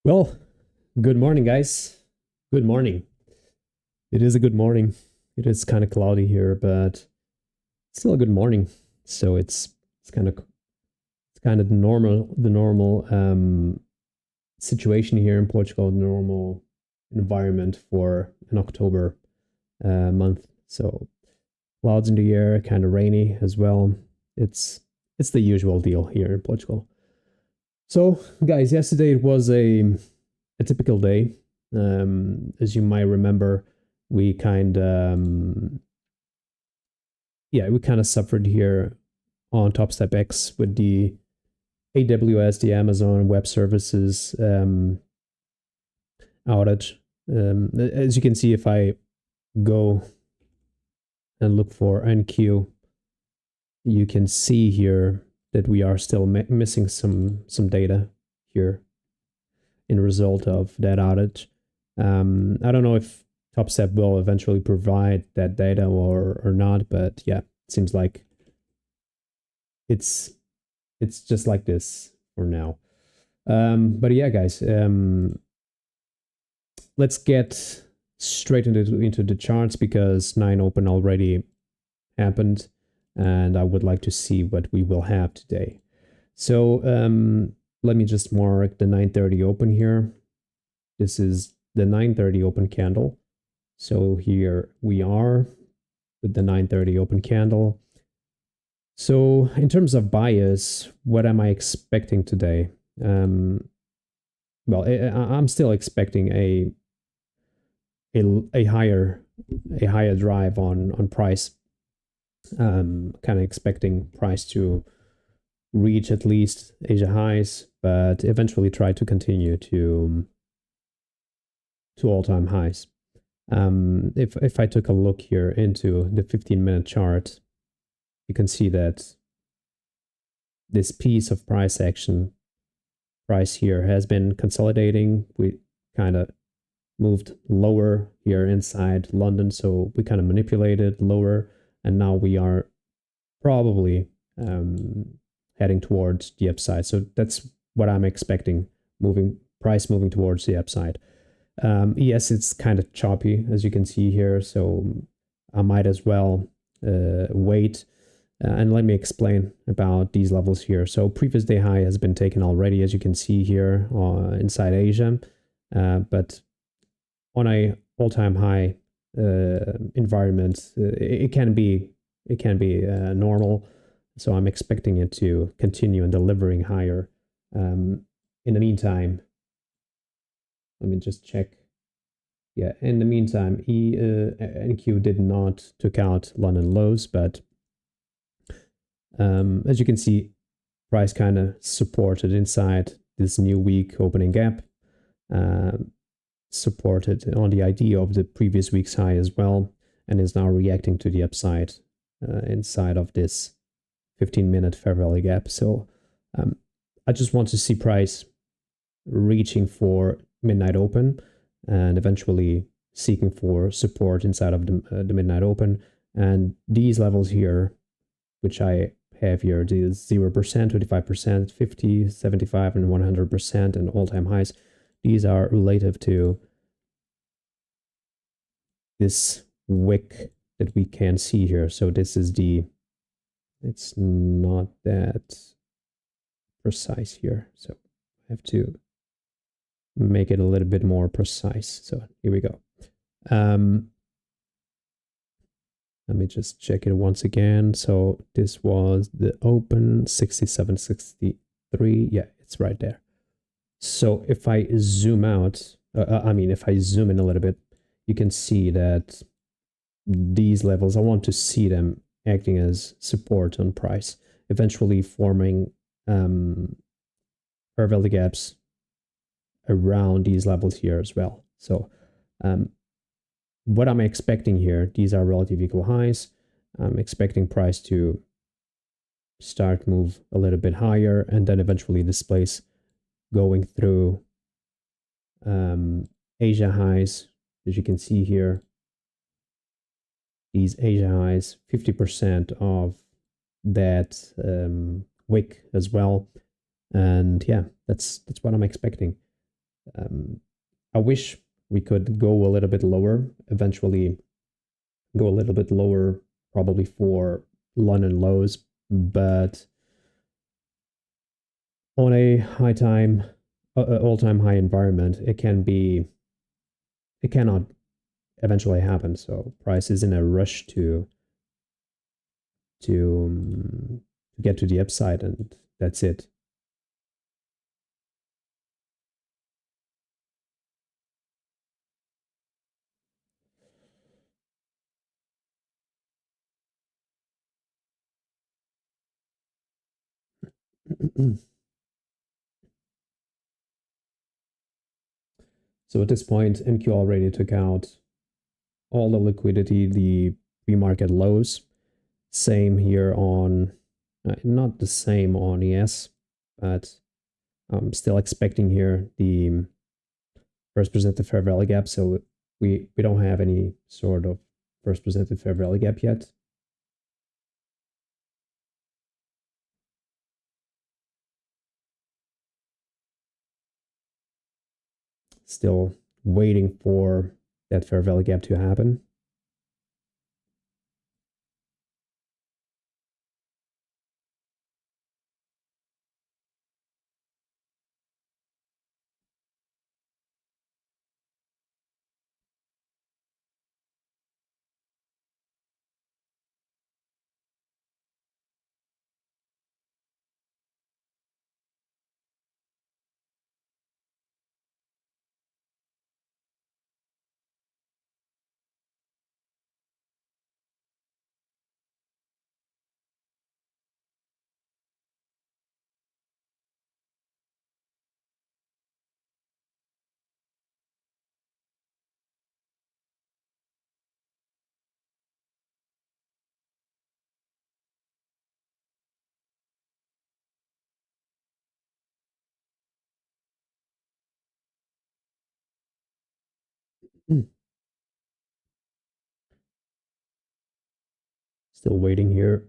Well, good morning, guys. Good morning. It is a good morning. It is kind of cloudy here, but still a good morning. So it's kind of the normal situation here in Portugal, the normal environment for an October month. So clouds in the air, kind of rainy as well. It's the usual deal here in Portugal. So, guys, yesterday it was a typical day. As you might remember, we kind of suffered here on Topstep X with the AWS, the Amazon Web Services outage. As you can see, if I go and look for NQ, you can see here that we are still missing some data here in result of that outage. I don't know if Topstep will eventually provide that data or not, but yeah, it seems like it's just like this for now. But yeah, guys, let's get straight into the charts because 9 open already happened, and I would like to see what we will have today. So let me just mark the 9:30 open here. This is the 9:30 open candle. So here we are with the 9:30 open candle. So in terms of bias, what am I expecting today? Well, I'm still expecting a higher drive on price. Kind of expecting price to reach at least Asia highs, but eventually try to continue to all-time highs. If I took a look here into the 15-minute chart, you can see that this piece of price action, price here has been consolidating. We kind of moved lower here inside London, so we kind of manipulated lower, and now we are probably heading towards the upside. So that's what I'm expecting, price moving towards the upside. Yes, it's kind of choppy, as you can see here, so I might as well wait. And let me explain about these levels here. So previous day high has been taken already, as you can see here inside Asia, but on a all-time high environment, it can be normal. So I'm expecting it to continue and delivering higher. In the meantime, let me just check. Yeah, in the meantime, NQ did not took out London lows, but as you can see, price kind of supported inside this new week opening gap, supported on the idea of the previous week's high as well, and is now reacting to the upside inside of this 15-minute fair value gap. So I just want to see price reaching for midnight open and eventually seeking for support inside of the midnight open. And these levels here, which I have here, the 0%, 25%, 50, 75, and 100%, and all-time highs, these are relative to this wick that we can see here. So this is it's not that precise here. So I have to make it a little bit more precise. So here we go. Let me just check it once again. So this was the open 67.63. Yeah, it's right there. So if I zoom out, if I zoom in a little bit, you can see that these levels, I want to see them acting as support on price, eventually forming fair value gaps around these levels here as well. So what I'm expecting here, these are relative equal highs. I'm expecting price to start move a little bit higher and then eventually displace going through Asia highs, as you can see here. These Asia highs, 50% of that wick as well. And yeah, that's what I'm expecting. I wish we could go a little bit lower, eventually go a little bit lower, probably for London lows, but on a high time, all-time high environment, it cannot eventually happen. So price is in a rush to get to the upside, and that's it. So at this point, NQ already took out all the liquidity, the pre-market lows. Same here on, not the same on ES, but I'm still expecting here the first presented fair value gap. So we don't have any sort of first presented fair value gap yet. Still waiting for that fair value gap to happen. Still waiting here.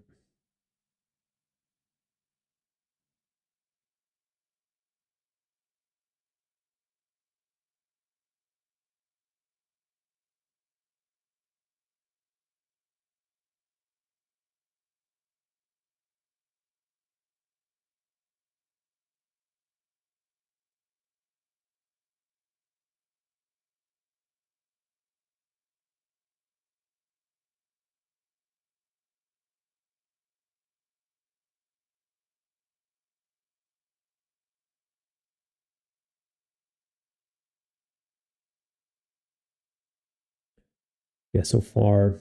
Yeah, so far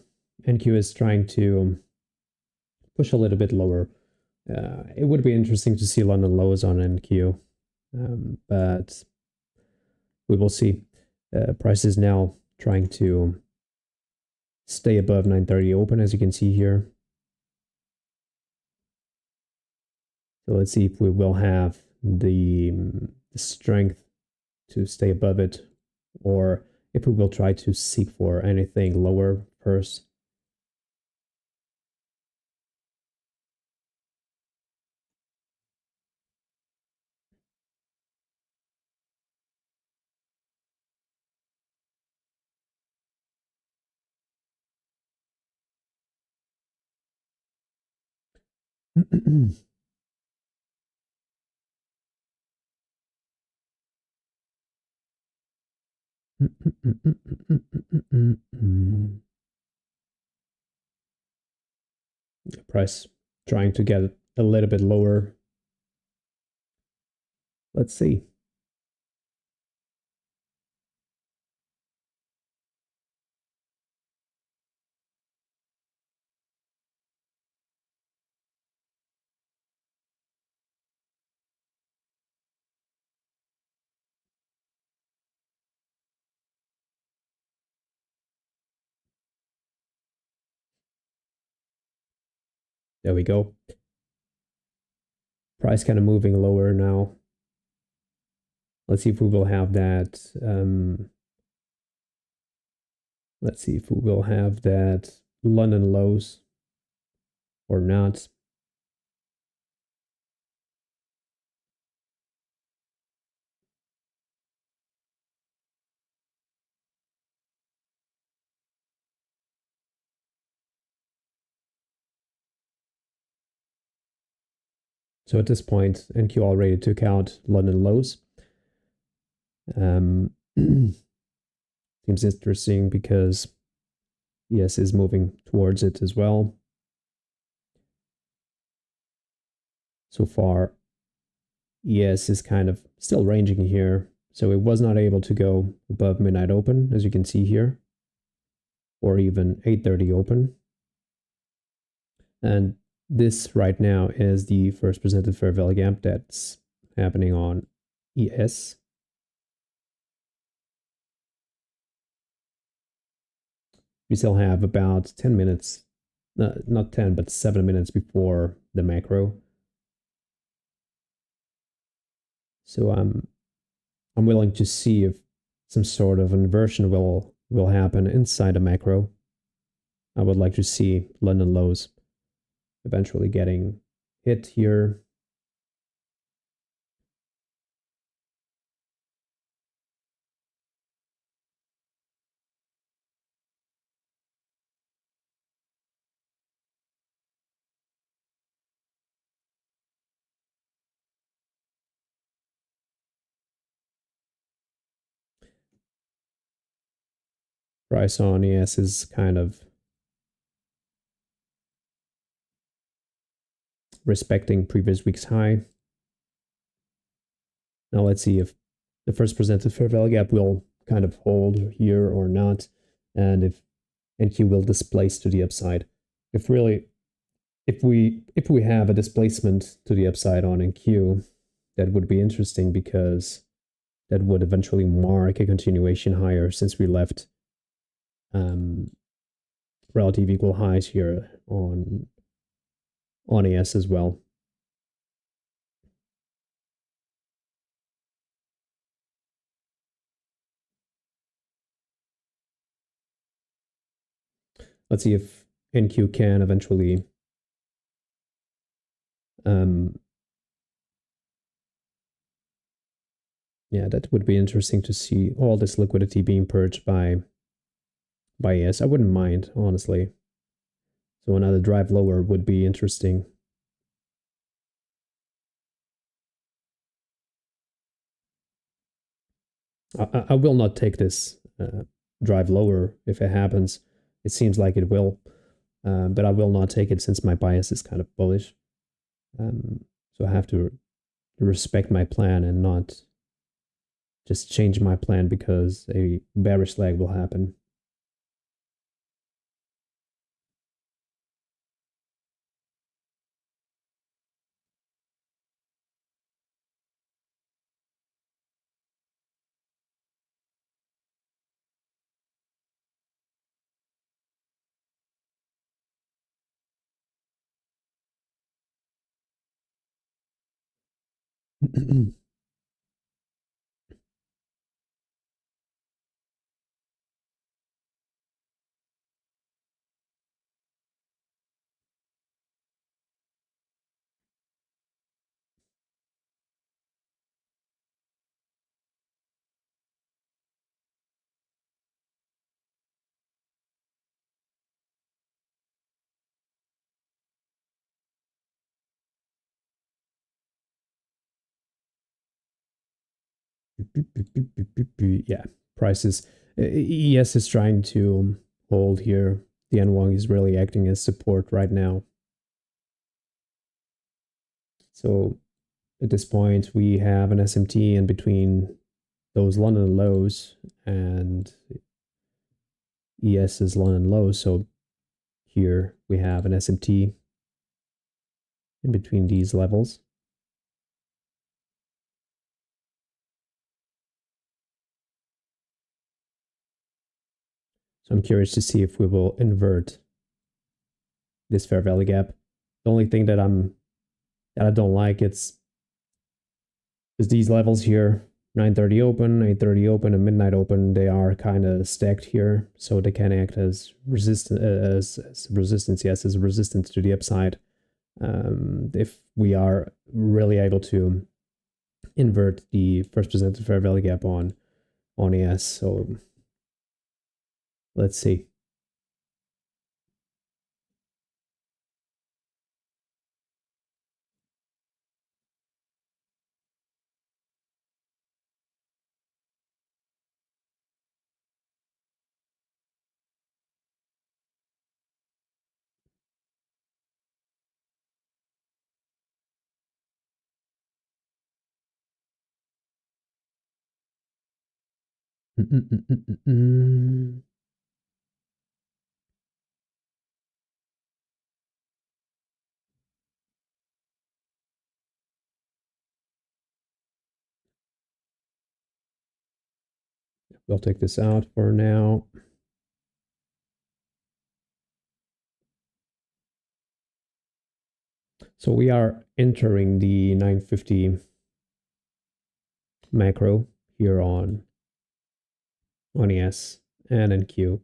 NQ is trying to push a little bit lower. It would be interesting to see London lows on NQ, but we will see. Price is now trying to stay above 930 open, as you can see here. So let's see if we will have the strength to stay above it, or if we will try to seek for anything lower first. Price trying to get a little bit lower. Let's see. There we go. Price kind of moving lower now. Let's see if we will have that. Let's see if we will have that London lows or not. So at this point, NQ already took out London lows. Seems interesting because ES is moving towards it as well. So far, ES is kind of still ranging here. So it was not able to go above midnight open, as you can see here, or even 8:30 open. And this right now is the first presented fair value gap that's happening on ES. We still have about 10 minutes, not 10, but 7 minutes before the macro. So I'm willing to see if some sort of inversion will happen inside a macro. I would like to see London lows eventually getting hit here. Price on ES is kind of respecting previous week's high. Now let's see if the first presented fair value gap will kind of hold here or not, and if NQ will displace to the upside. If we have a displacement to the upside on NQ, that would be interesting because that would eventually mark a continuation higher since we left relative equal highs here on ES as well. Let's see if NQ can eventually yeah, that would be interesting to see all this liquidity being purged by ES. I wouldn't mind, honestly. So another drive lower would be interesting. I will not take this drive lower if it happens. It seems like it will, but I will not take it since my bias is kind of bullish. So I have to respect my plan and not just change my plan because a bearish leg will happen. Yeah, prices. ES is trying to hold here. The NWOG is really acting as support right now. So at this point, we have an SMT in between those London lows and ES's London lows. So here we have an SMT in between these levels. So I'm curious to see if we will invert this fair value gap. The only thing that I don't like is these levels here, 9:30 open, 8:30 open, and midnight open. They are kind of stacked here, so they can act as resistance, yes, as resistance to the upside. If we are really able to invert the first presented fair value gap on ES, so let's see. We'll take this out for now. So we are entering the 950 macro here on ES and NQ.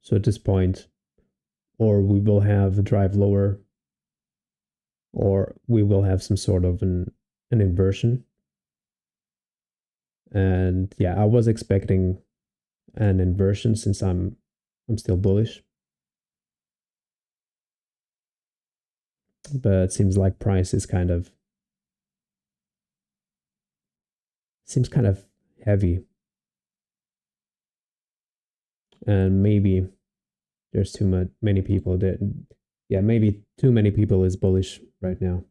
So at this point, or we will have a drive lower, or we will have some sort of an inversion. And yeah, I was expecting an inversion since I'm still bullish. But it seems like price is seems kind of heavy. And maybe there's many people that, yeah, maybe too many people is bullish right now.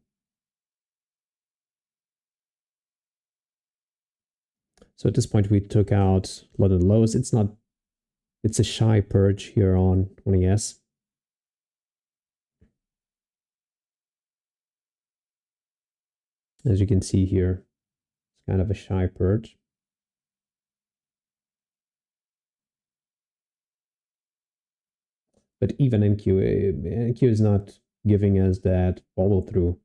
So at this point, we took out a lot of the lows. It's a shy purge here on ES. As you can see here, it's kind of a shy purge. But even NQ is not giving us that follow through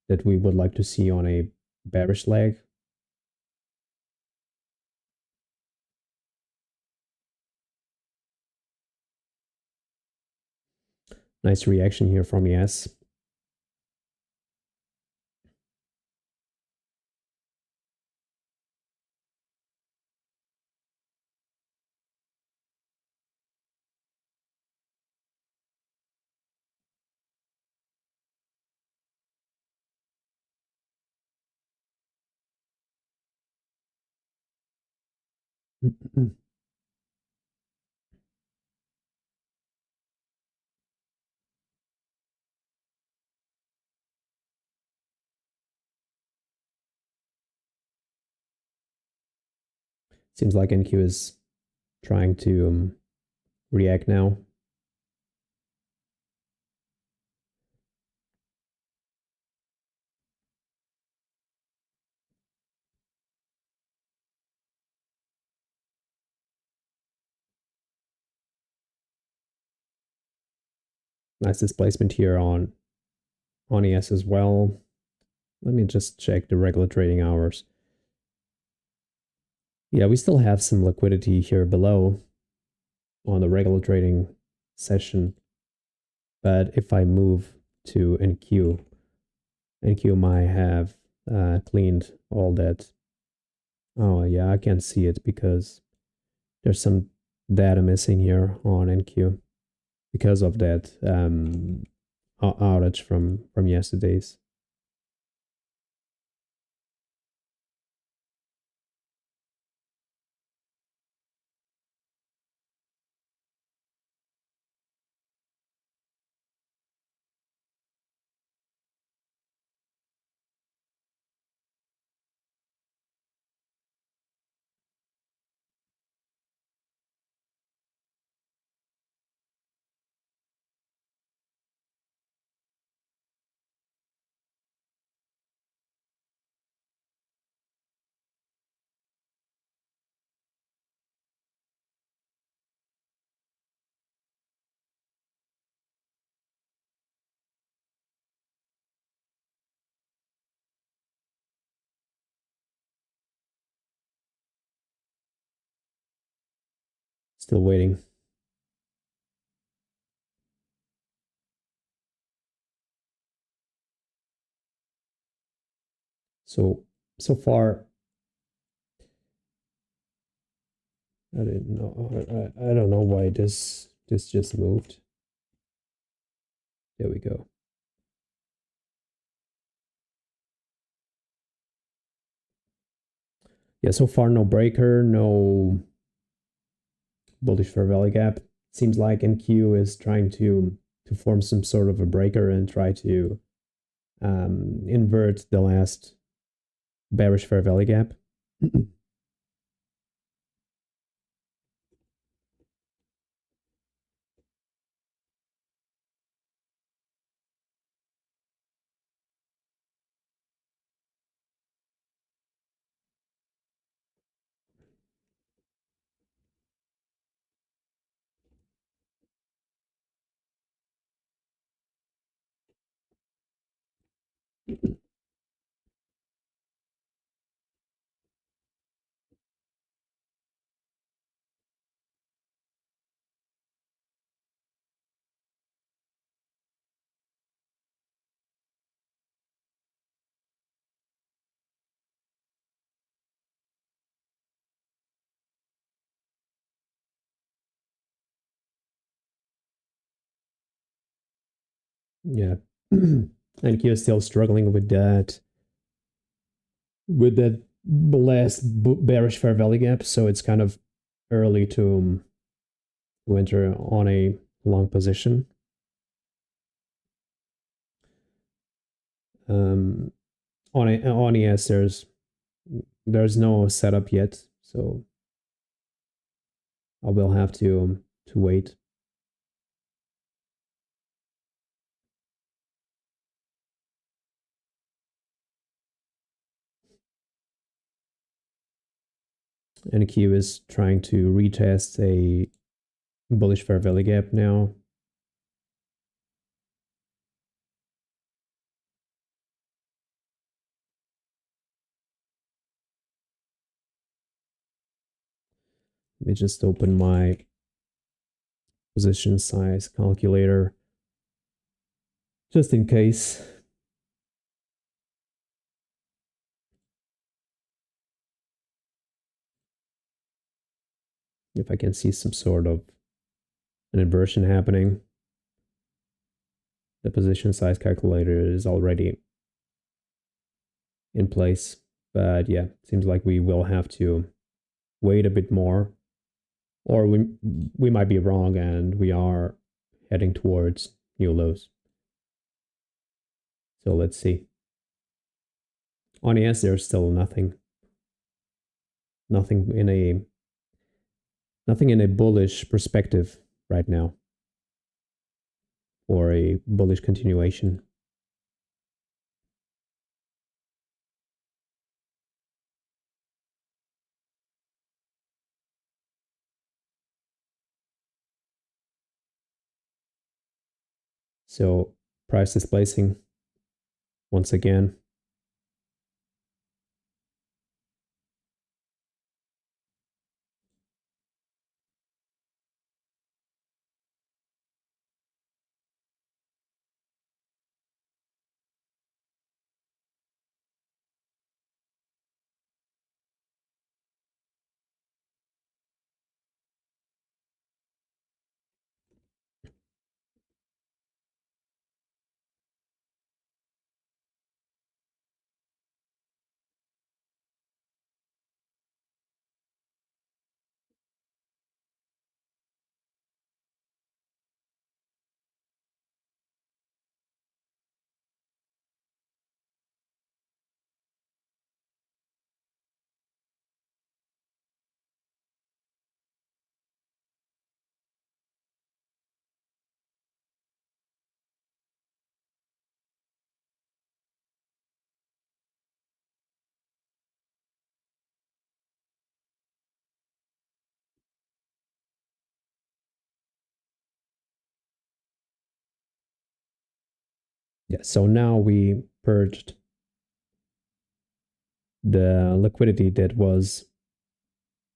that we would like to see on a bearish leg. Nice reaction here from ES. Seems like NQ is trying to react now. Nice displacement here on ES as well. Let me just check the regular trading hours. Yeah, we still have some liquidity here below on the regular trading session. But if I move to NQ might have cleaned all that. Oh, yeah, I can't see it because there's some data missing here on NQ because of that outage from yesterday's. Still waiting. So far, I didn't know. I don't know why this just moved. There we go. Yeah, so far no breaker, no bullish fair value gap. Seems like NQ is trying to to form some sort of a breaker and try to invert the last bearish fair value gap. Yeah. And Q is still struggling with that last bearish fair value gap, so it's kind of early to enter on a long position. On ES, there's no setup yet, so I will have to wait. And Q is trying to retest a bullish fair value gap now. Let me just open my position size calculator just in case. If I can see some sort of an inversion happening. The position size calculator is already in place, but yeah, seems like we will have to wait a bit more, or we might be wrong and we are heading towards new lows. So let's see. On ES, there's still nothing in a bullish perspective right now, or a bullish continuation. So price displacing once again. Yeah, so now we purged the liquidity that was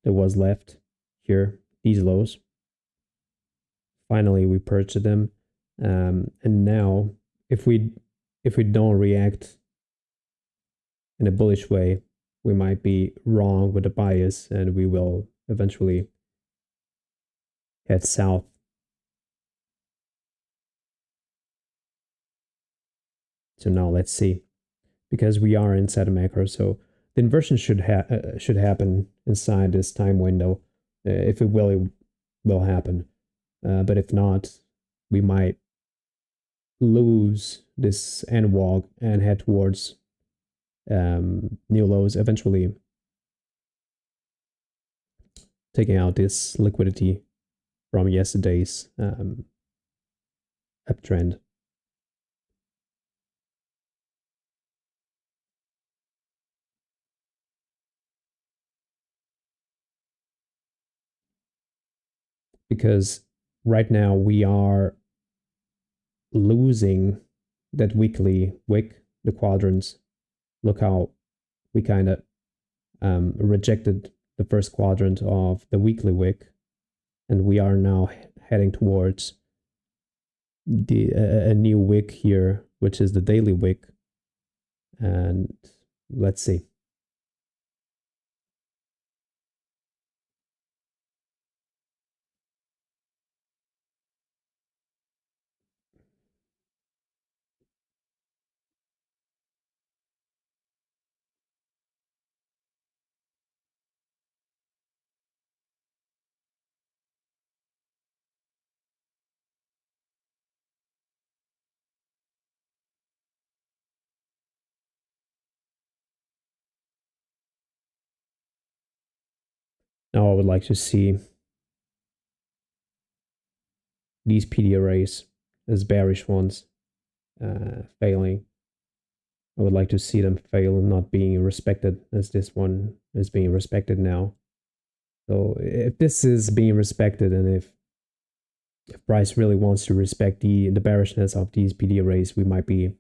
left here, these lows. Finally, we purchased them, and now if we don't react in a bullish way, we might be wrong with the bias, and we will eventually head south. So now let's see, because we are inside a macro, so the inversion should happen inside this time window, if it will happen. But if not, we might lose this NWOG and head towards new lows, eventually taking out this liquidity from yesterday's uptrend. Because right now we are losing that weekly wick, the quadrants. Look how we kind of rejected the first quadrant of the weekly wick, and we are now heading towards a new wick here, which is the daily wick. And let's see. Now I would like to see these PD arrays as bearish ones failing. I would like to see them fail, not being respected as this one is being respected now. So if this is being respected, and if price really wants to respect the bearishness of these PD arrays, we might be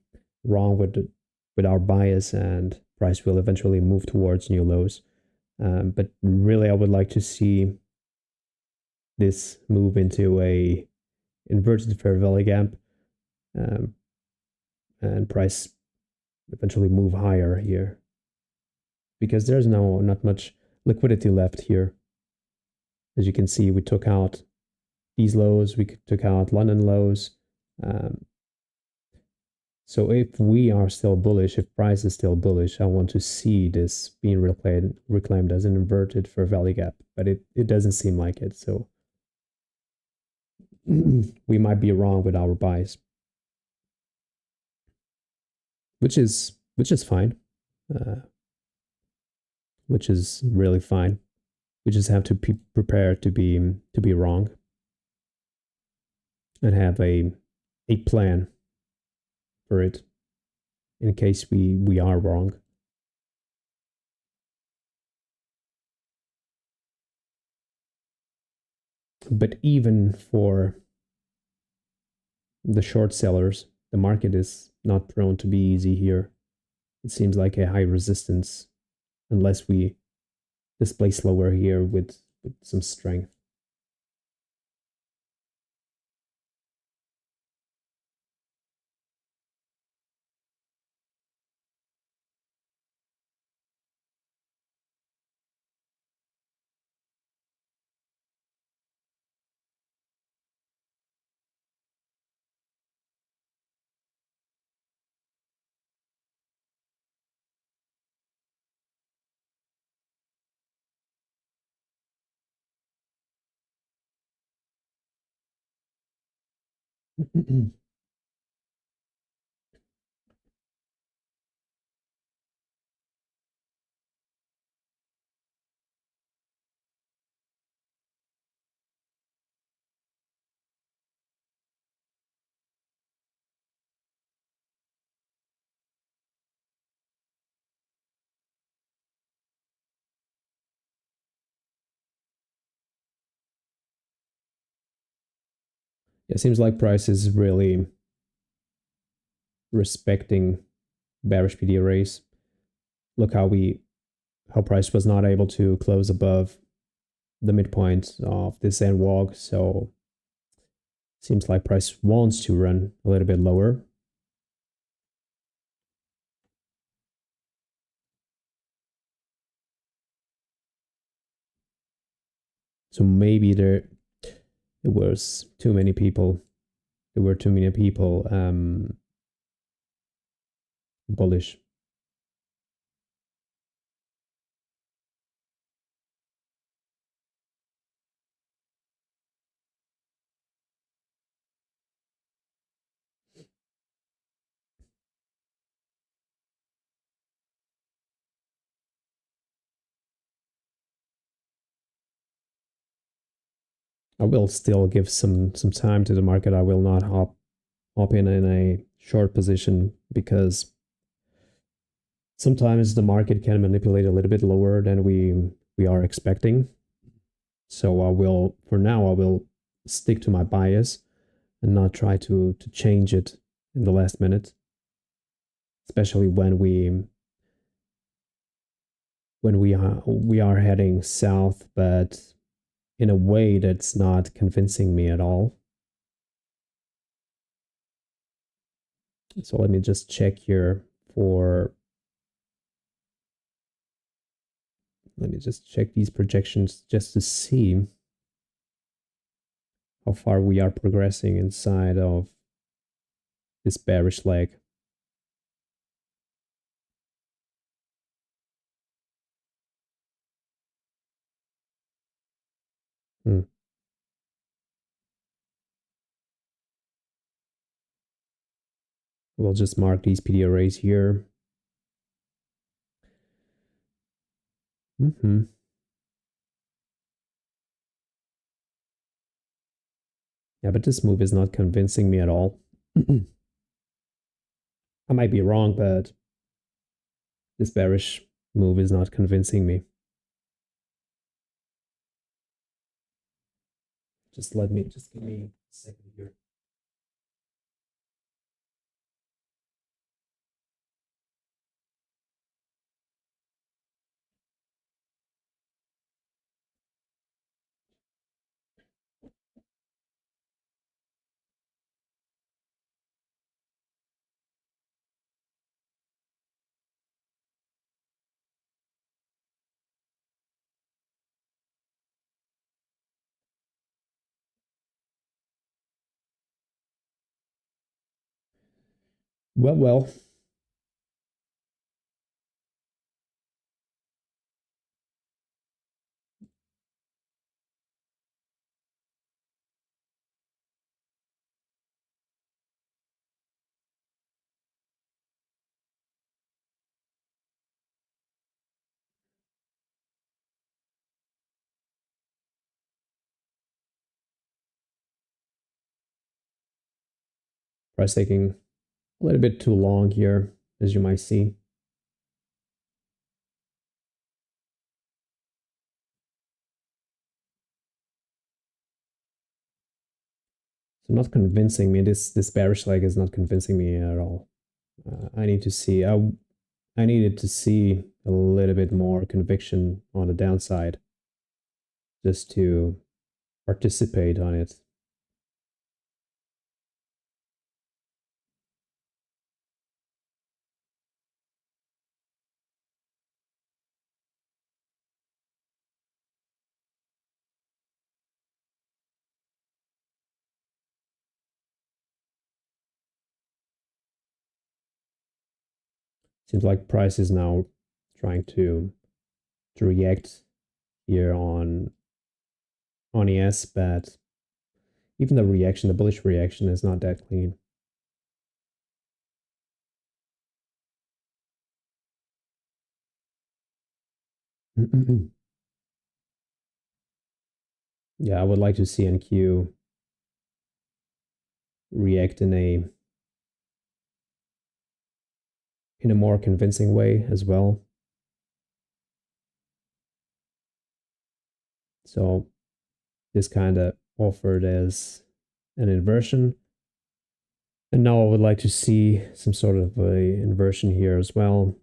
wrong with our bias, and price will eventually move towards new lows. But really, I would like to see this move into a inverted fair value gap, and price eventually move higher here, because there's now not much liquidity left here. As you can see, we took out these lows, we took out London lows. So if we are still bullish, if price is still bullish, I want to see this being reclaimed as an inverted fair value gap, but it doesn't seem like it. So we might be wrong with our buys, which is fine, which is really fine. We just have to be prepared to be wrong and have a plan for it in case we are wrong. But even for the short sellers, the market is not prone to be easy here. It seems like a high resistance unless we display slower here with some strength. It seems like price is really respecting bearish PD arrays. Look how price was not able to close above the midpoint of this NWOG, so seems like price wants to run a little bit lower. So maybe there was too many people. There were too many people bullish. I will still give some time to the market. I will not hop in a short position because sometimes the market can manipulate a little bit lower than we are expecting. So I will, for now, I will stick to my bias and not try to change it in the last minute, especially when we are heading south, but in a way that's not convincing me at all. So let me just check here for. Let me just check these projections just to see how far we are progressing inside of this bearish leg. Hmm. We'll just mark these PD arrays here. Mm-hmm. Yeah, but this move is not convincing me at all. I might be wrong, but this bearish move is not convincing me. Just give me a second here. Well, price taking a little bit too long here, as you might see. So not convincing me. This bearish leg is not convincing me at all. I need to see. I needed to see a little bit more conviction on the downside just to participate on it. Seems like price is now trying to react here on ES, but even the reaction, the bullish reaction, is not that clean. Yeah, I would like to see NQ react in a more convincing way as well. So this kind of offered as an inversion. And now I would like to see some sort of a inversion here as well.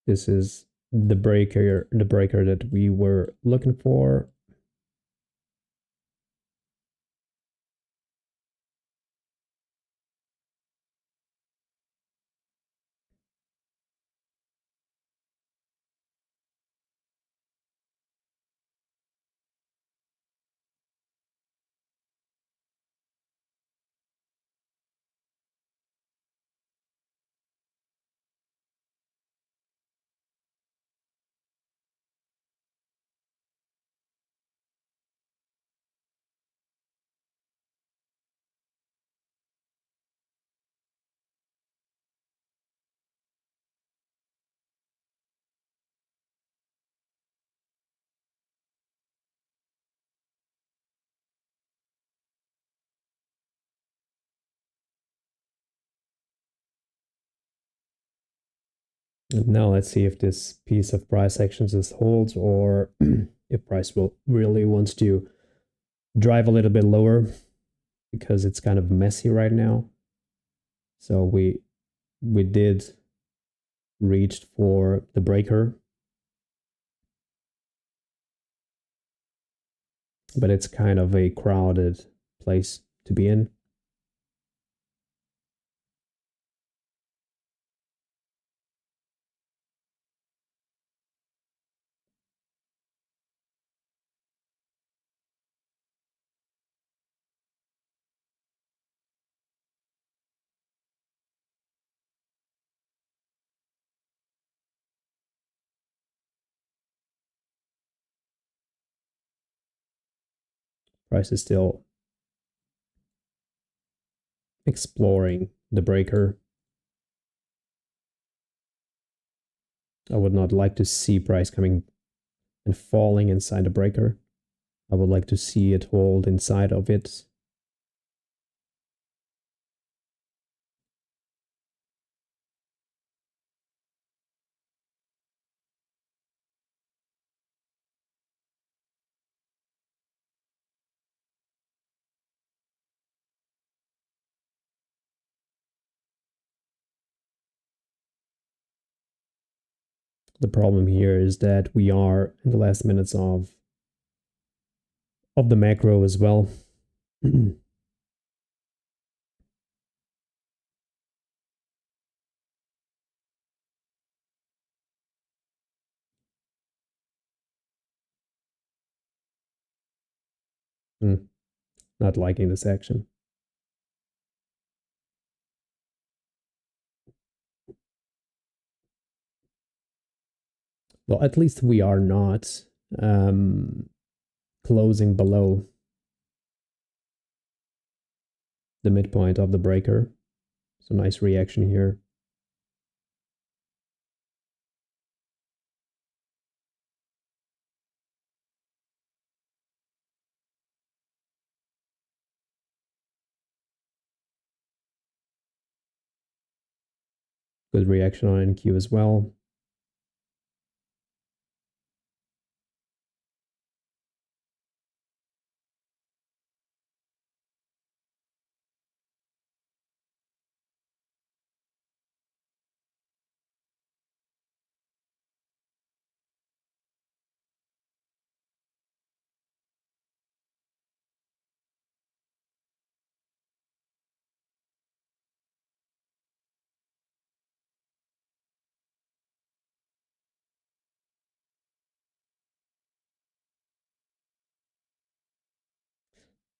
This is the breaker that we were looking for. And now let's see if this piece of price actions is holds or if price will really wants to drive a little bit lower because it's kind of messy right now. So we did reach for the breaker, but it's kind of a crowded place to be in. Price is still exploring the breaker. I would not like to see price coming and falling inside the breaker. I would like to see it hold inside of it. The problem here is that we are in the last minutes of the macro as well. Not liking this action. Well, at least we are not closing below the midpoint of the breaker. So nice reaction here. Good reaction on NQ as well.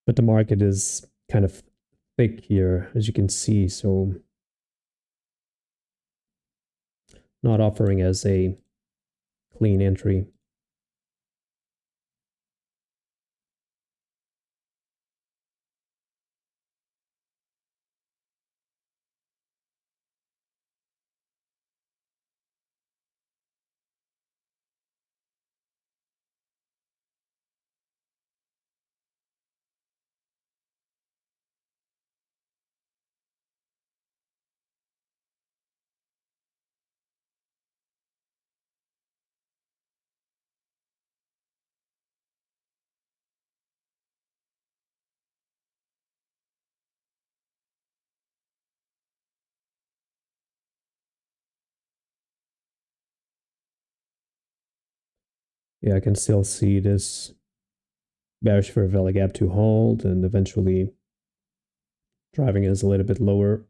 But the market is kind of thick here, as you can see. So not offering as a clean entry. Yeah, I can still see this bearish fair value gap to hold and eventually driving is a little bit lower.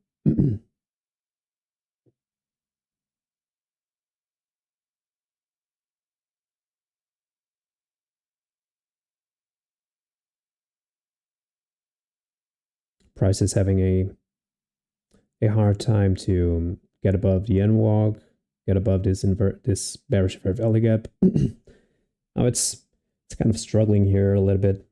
Price is having a hard time to get above the NWOG, get above this bearish fair value gap. Now it's kind of struggling here a little bit.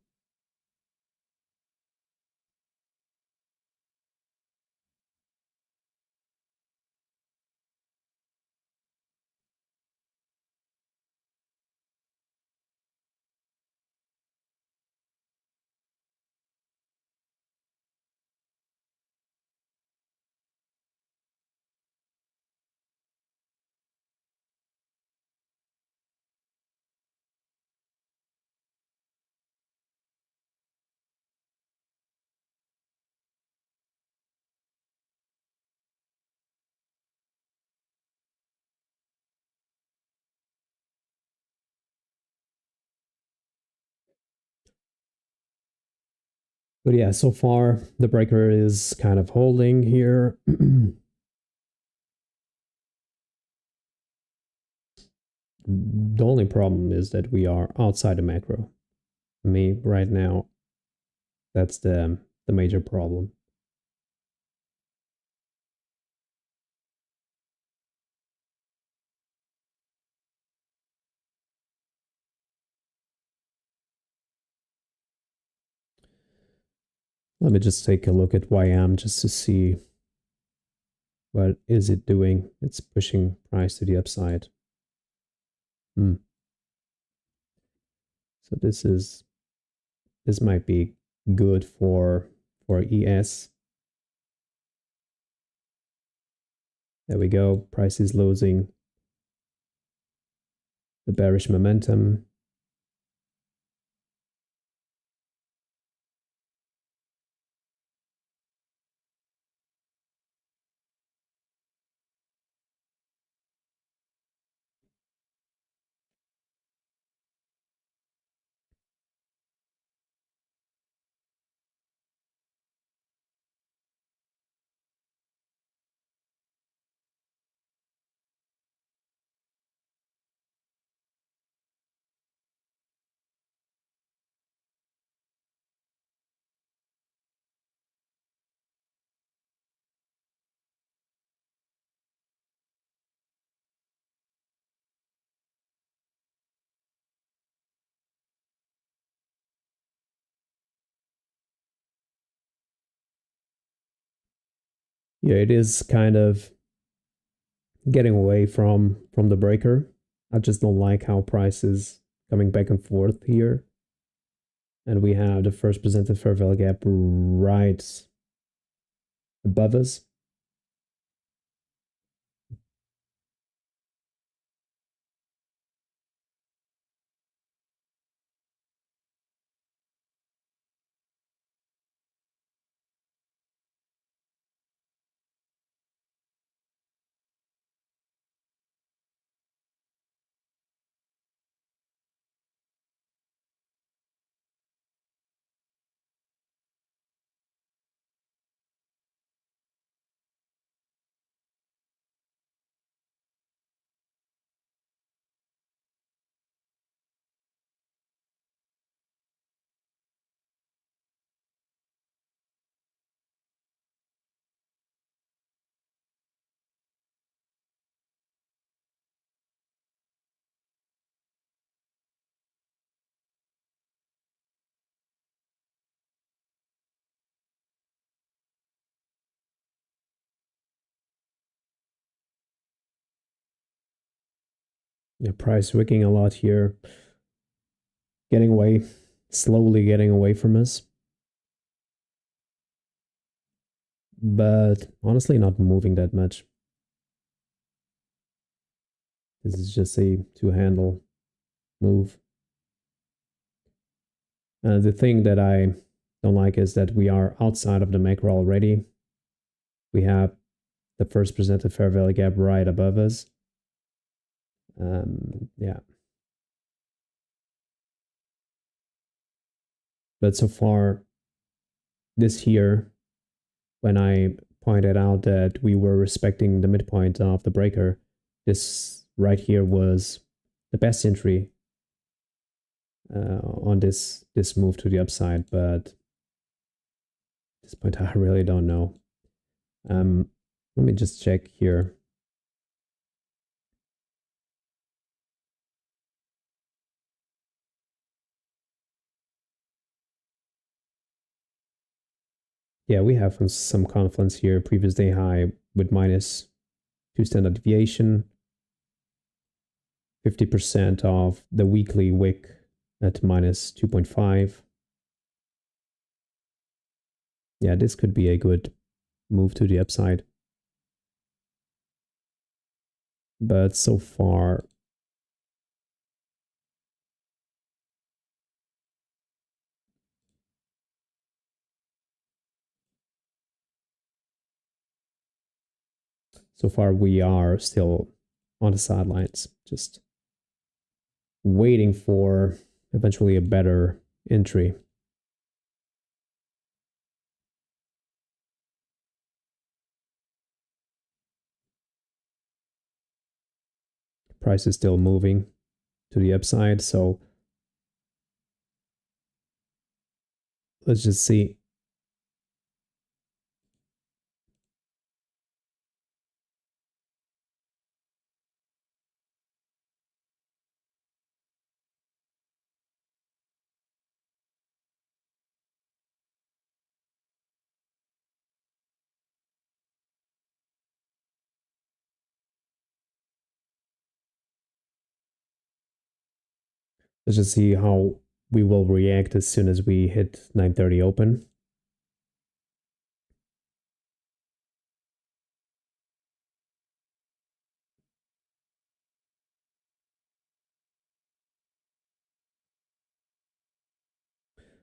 But yeah, so far the breaker is kind of holding here. The only problem is that we are outside the macro. Me right now, that's the major problem. Let me just take a look at YM just to see what is it doing. It's pushing price to the upside. So this might be good for ES. There we go. Price is losing the bearish momentum. Yeah, it is kind of getting away from the breaker. I just don't like how price is coming back and forth here. And we have the first presented fair value gap right above us. Yeah, price wicking a lot here, getting away, slowly getting away from us. But honestly, not moving that much. This is just a two-handle move. The thing that I don't like is that we are outside of the macro already. We have the first presented fair value gap right above us. Yeah. But so far, this here, when I pointed out that we were respecting the midpoint of the breaker, this right here was the best entry on this move to the upside. But at this point, I really don't know. Let me just check here. Yeah, we have some confluence here. Previous day high with -2 standard deviation. 50% of the weekly wick at -2.5. Yeah, this could be a good move to the upside. But so far, we are still on the sidelines, just waiting for eventually a better entry. price is still moving to the upside. So let's just see. Let's just see how we will react as soon as we hit 9:30 open.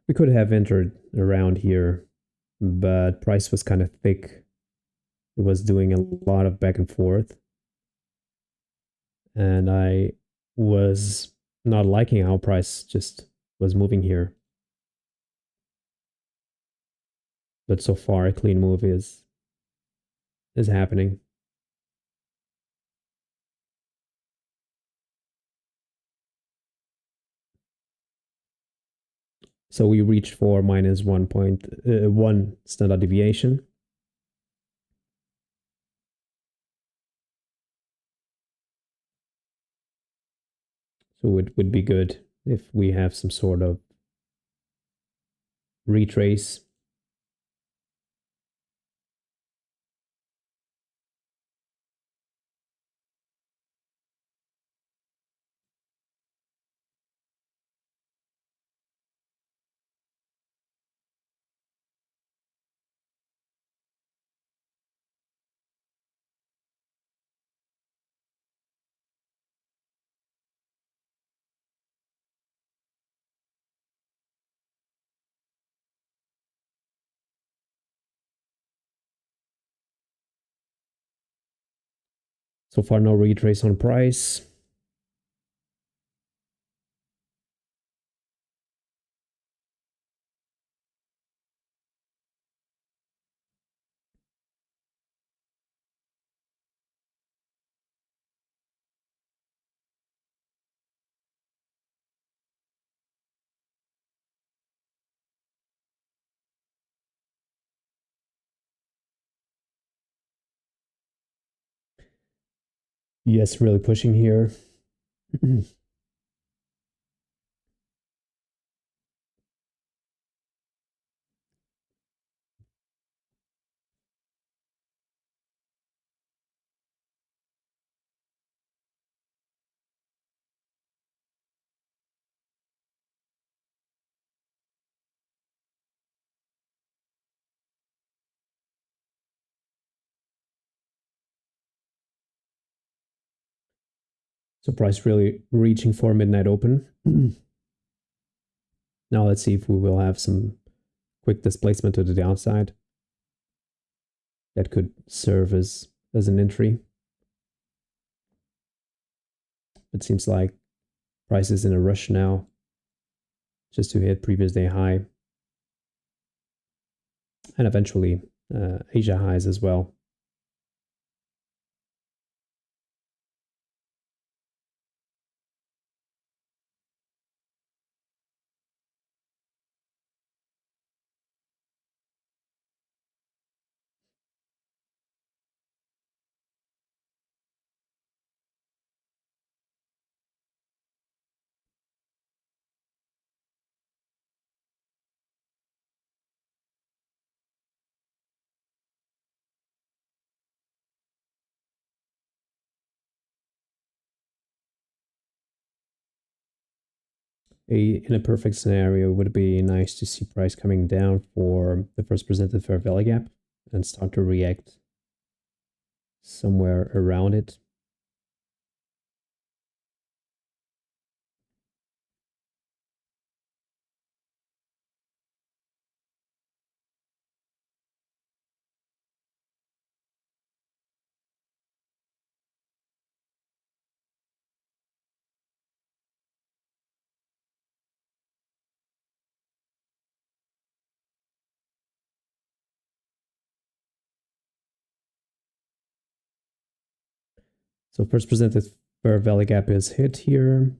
We could have entered around here, but price was kind of thick. It was doing a lot of back and forth. And I was not liking how price just was moving here. But so far a clean move is happening. So we reached for minus 1.1 standard deviation. So it would be good if we have some sort of retrace. So far, no retrace on price. Yes, really pushing here. So price really reaching for midnight open. Now let's see if we will have some quick displacement to the downside. That could serve as an entry. It seems like price is in a rush now just to hit previous day high. And eventually Asia highs as well. In a perfect scenario, it would be nice to see price coming down for the first presented fair value gap and start to react somewhere around it. So first presented fair value gap is hit here.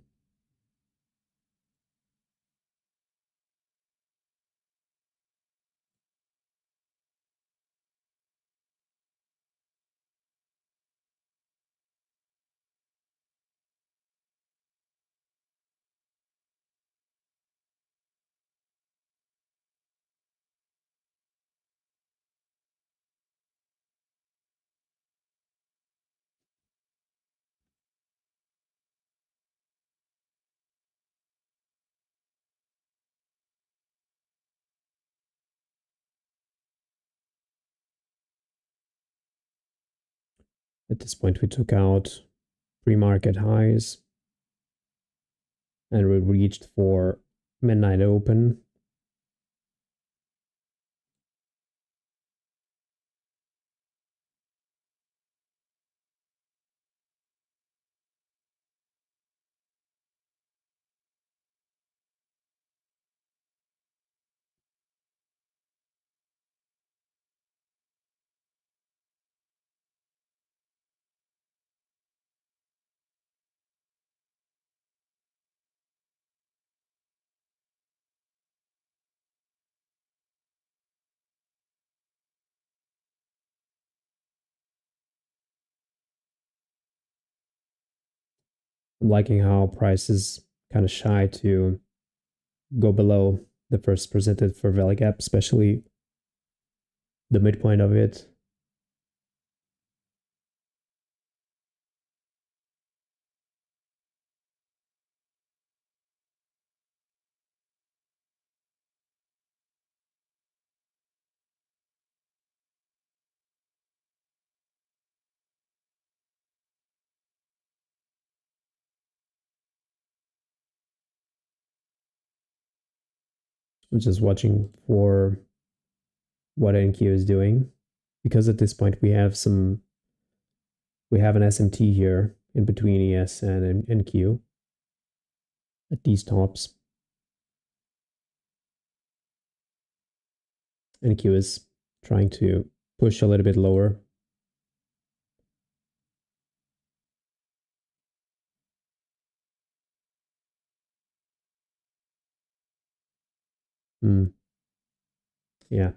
At this point, we took out pre-market highs and we reached for midnight open. I'm liking how price is kind of shy to go below the first presented fair value gap, especially the midpoint of it. I'm just watching for what NQ is doing, because at this point we have an SMT here in between ES and NQ at these tops. NQ is trying to push a little bit lower. Yeah.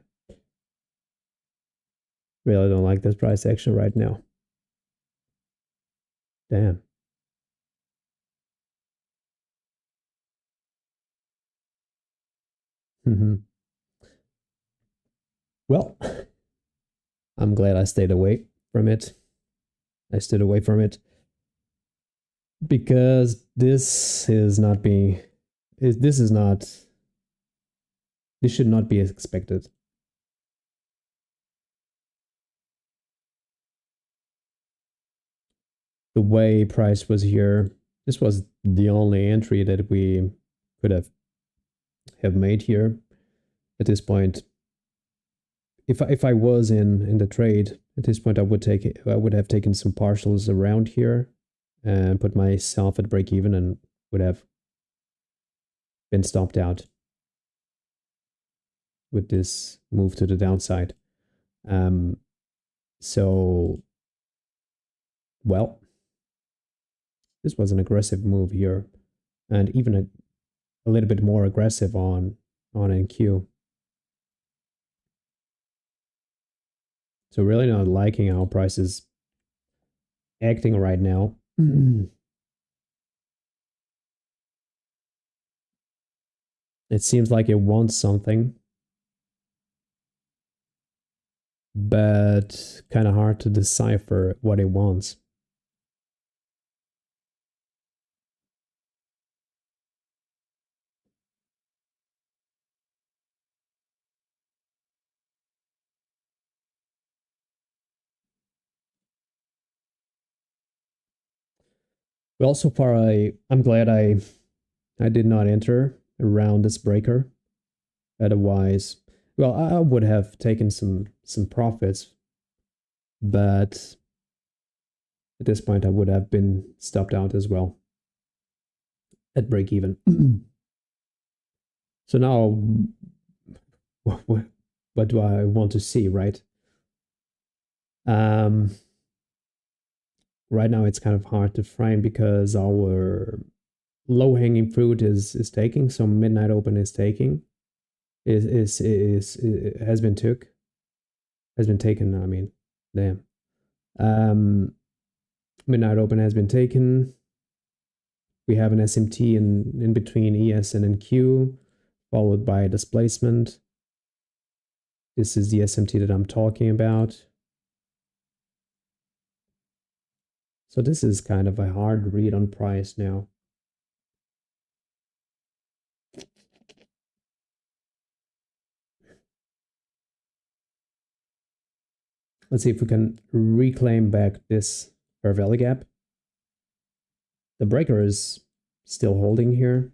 Really don't like this price action right now. Damn. Well, I'm glad I stayed away from it. I stood away from it because this should not be expected. The way price was here, this was the only entry that we could have made here at this point. If I was in the trade at this point, I would have taken some partials around here and put myself at break even and would have been stopped out with this move to the downside. So, well, this was an aggressive move here, and even a little bit more aggressive on NQ. So really not liking how price is acting right now. It seems like it wants something, but kind of hard to decipher what it wants. Well, so far I'm glad I did not enter around this breaker. Otherwise, well, I would have taken some profits, but at this point I would have been stopped out as well at break even. So now, what do I want to see, right? right now it's kind of hard to frame because our low hanging fruit is taking. So midnight open is taking, has been taken. I mean, damn. Midnight open has been taken. We have an SMT in between ES and NQ, followed by a displacement. This is the SMT that I'm talking about. So this is kind of a hard read on price now. Let's see if we can reclaim back this fair value gap. The breaker is still holding here.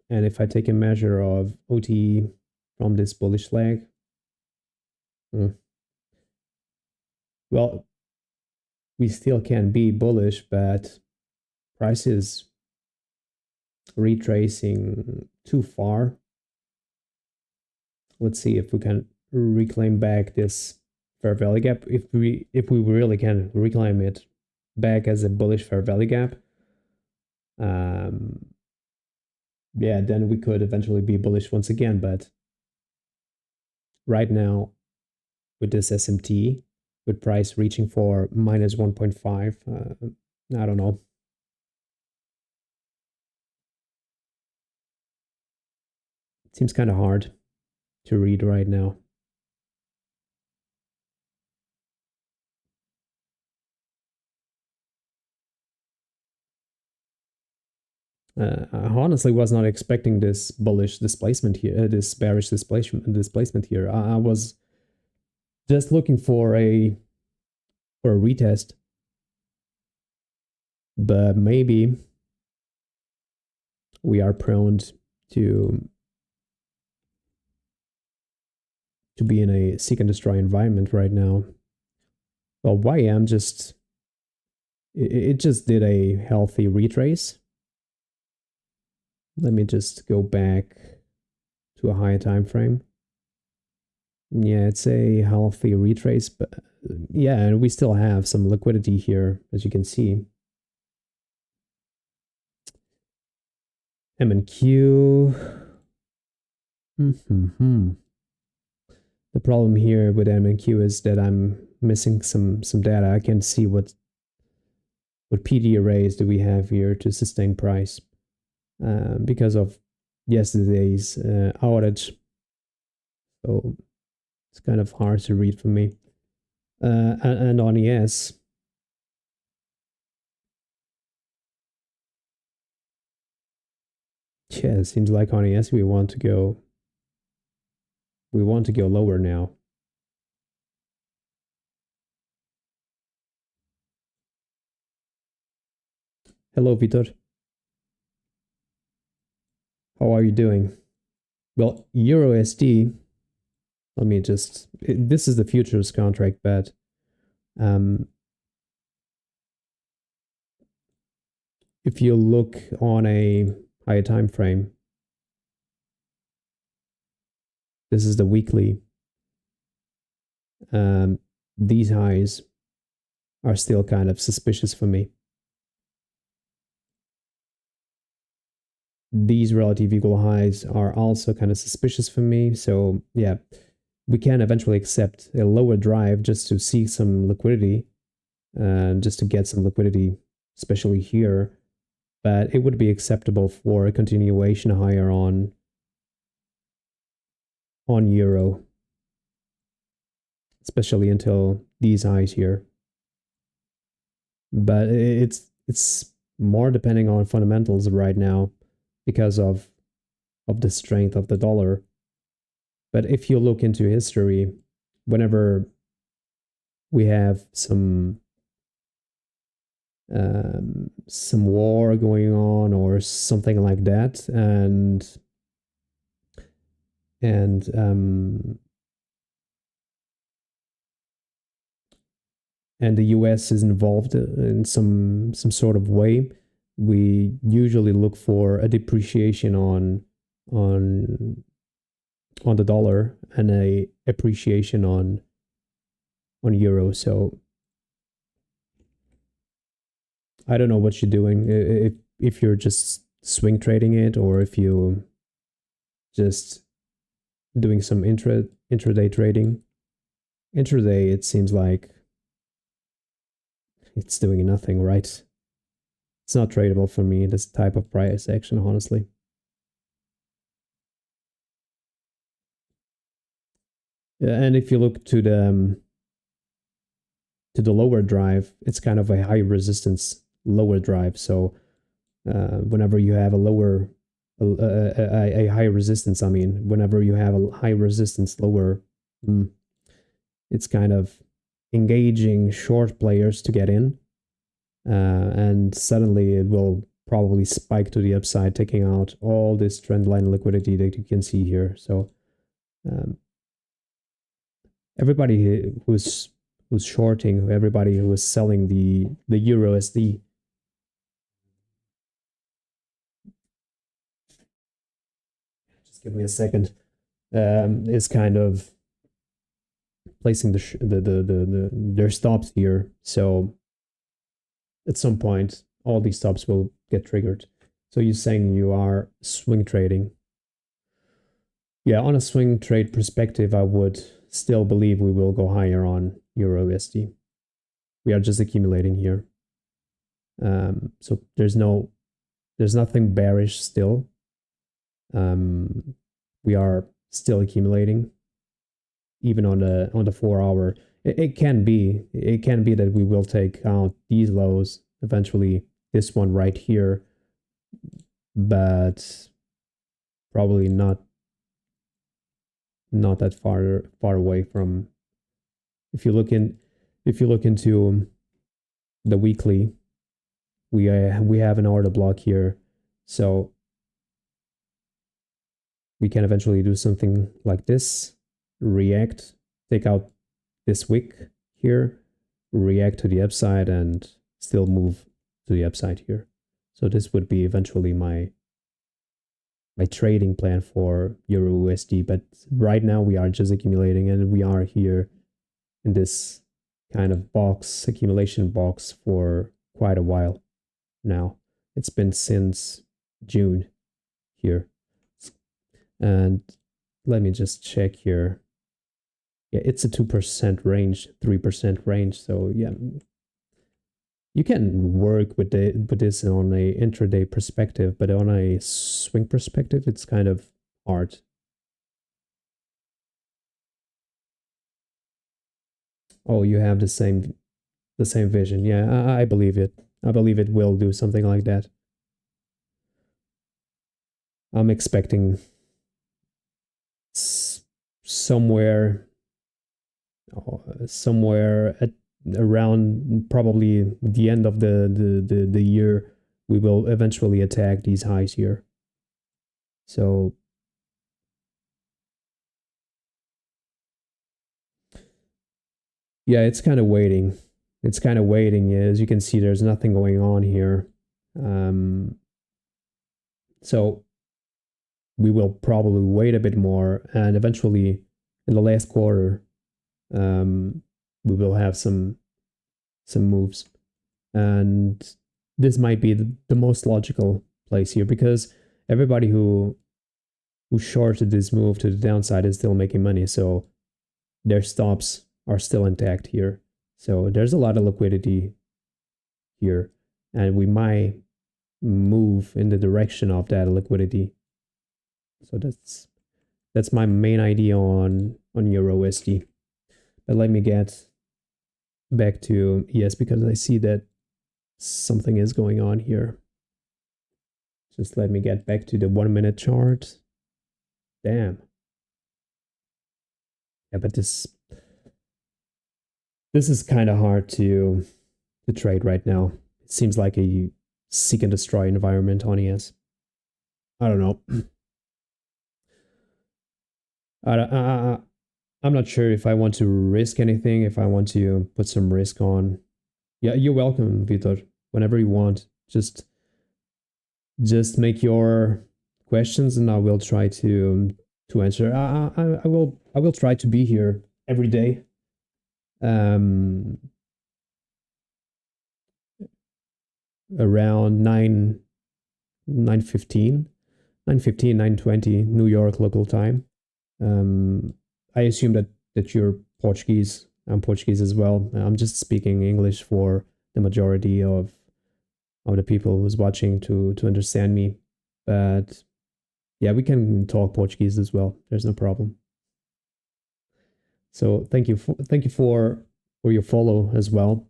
And if I take a measure of OTE from this bullish leg, well, we still can be bullish, but price is retracing too far. Let's see if we can reclaim back this fair value gap. If we really can reclaim it back as a bullish fair value gap, yeah, then we could eventually be bullish once again. But right now, with this SMT, with price reaching for minus 1.5, I don't know. It seems kind of hard to read right now. I honestly was not expecting this bullish displacement here, this bearish displacement here. I was just looking for a retest, but maybe we are prone to be in a seek and destroy environment right now. Well, YM just it just did a healthy retrace. Let me just go back to a higher time frame. Yeah, it's a healthy retrace, but yeah, and we still have some liquidity here, as you can see. M and Q. The problem here with M and Q is that I'm missing some data. I can't see what PD arrays do we have here to sustain price because of yesterday's outage. So it's kind of hard to read for me. And on ES, yeah, it seems like on ES we want to go lower now. Hello, Vitor. How are you doing? Well, EURUSD, let me just, this is the futures contract, but if you look on a higher time frame, this is the weekly. These highs are still kind of suspicious for me. These relative equal highs are also kind of suspicious for me. So yeah, we can eventually accept a lower drive just to see some liquidity, just to get some liquidity, especially here. But it would be acceptable for a continuation higher on euro, especially until these highs here. But it's more depending on fundamentals right now because of the strength of the dollar. But if you look into history, whenever we have some war going on or something like that, and the US is involved in some sort of way, we usually look for a depreciation on the dollar and a appreciation on euro. So I don't know what you're doing, if you're just swing trading it, or if you just doing some intraday trading. Intraday, it seems like it's doing nothing, right? It's not tradable for me, this type of price action, honestly. And if you look to the lower drive, it's kind of a high resistance lower drive. So whenever you have a lower a high resistance, I mean, whenever you have a high resistance lower, it's kind of engaging short players to get in, and suddenly it will probably spike to the upside, taking out all this trend line liquidity that you can see here. So everybody who's shorting, everybody who is selling the euro SD, just give me a second, is kind of placing their stops here. So at some point, all these stops will get triggered. So you're saying you are swing trading. Yeah, on a swing trade perspective, I would still believe we will go higher on euro USD. We are just accumulating here. So there's nothing bearish still. We are still accumulating, even on the 4 hour. It can be that we will take out these lows eventually, this one right here, but probably not that far away from. If you look into the weekly, we have an order block here, so we can eventually do something like this, react, take out this wick here, react to the upside, and still move to the upside here. So this would be eventually my trading plan for euro USD. But right now we are just accumulating, and we are here in this kind of box, accumulation box, for quite a while now. It's been since June here. And let me just check here. Yeah, it's a 2% range, 3% range. So yeah, you can work with this on a intraday perspective, but on a swing perspective, it's kind of hard. Oh, you have the same vision. Yeah, I believe it. I believe it will do something like that. I'm expecting somewhere at around probably the end of the year, we will eventually attack these highs here. So yeah, it's kind of waiting. It's kind of waiting. As you can see, there's nothing going on here. So we will probably wait a bit more, and eventually in the last quarter, we will have some moves. And this might be the most logical place here, because everybody who shorted this move to the downside is still making money. So their stops are still intact here. So there's a lot of liquidity here, and we might move in the direction of that liquidity. So that's my main idea on euro USD. But let me get back to ES, because I see that something is going on here. Just let me get back to the 1 minute chart. Damn. Yeah, but this is kind of hard to trade right now. It seems like a seek and destroy environment on ES. I don't know. I'm not sure if I want to risk anything, if I want to put some risk on. Yeah, you're welcome, Vitor. Whenever you want, just make your questions, and I will try to answer. I will try to be here every day. um, around 9:15, 9:15, 9:20 New York local time. I assume that you're Portuguese. I'm Portuguese as well. I'm just speaking English for the majority of the people who's watching to understand me. But yeah, we can talk Portuguese as well. There's no problem. So thank you for your follow as well.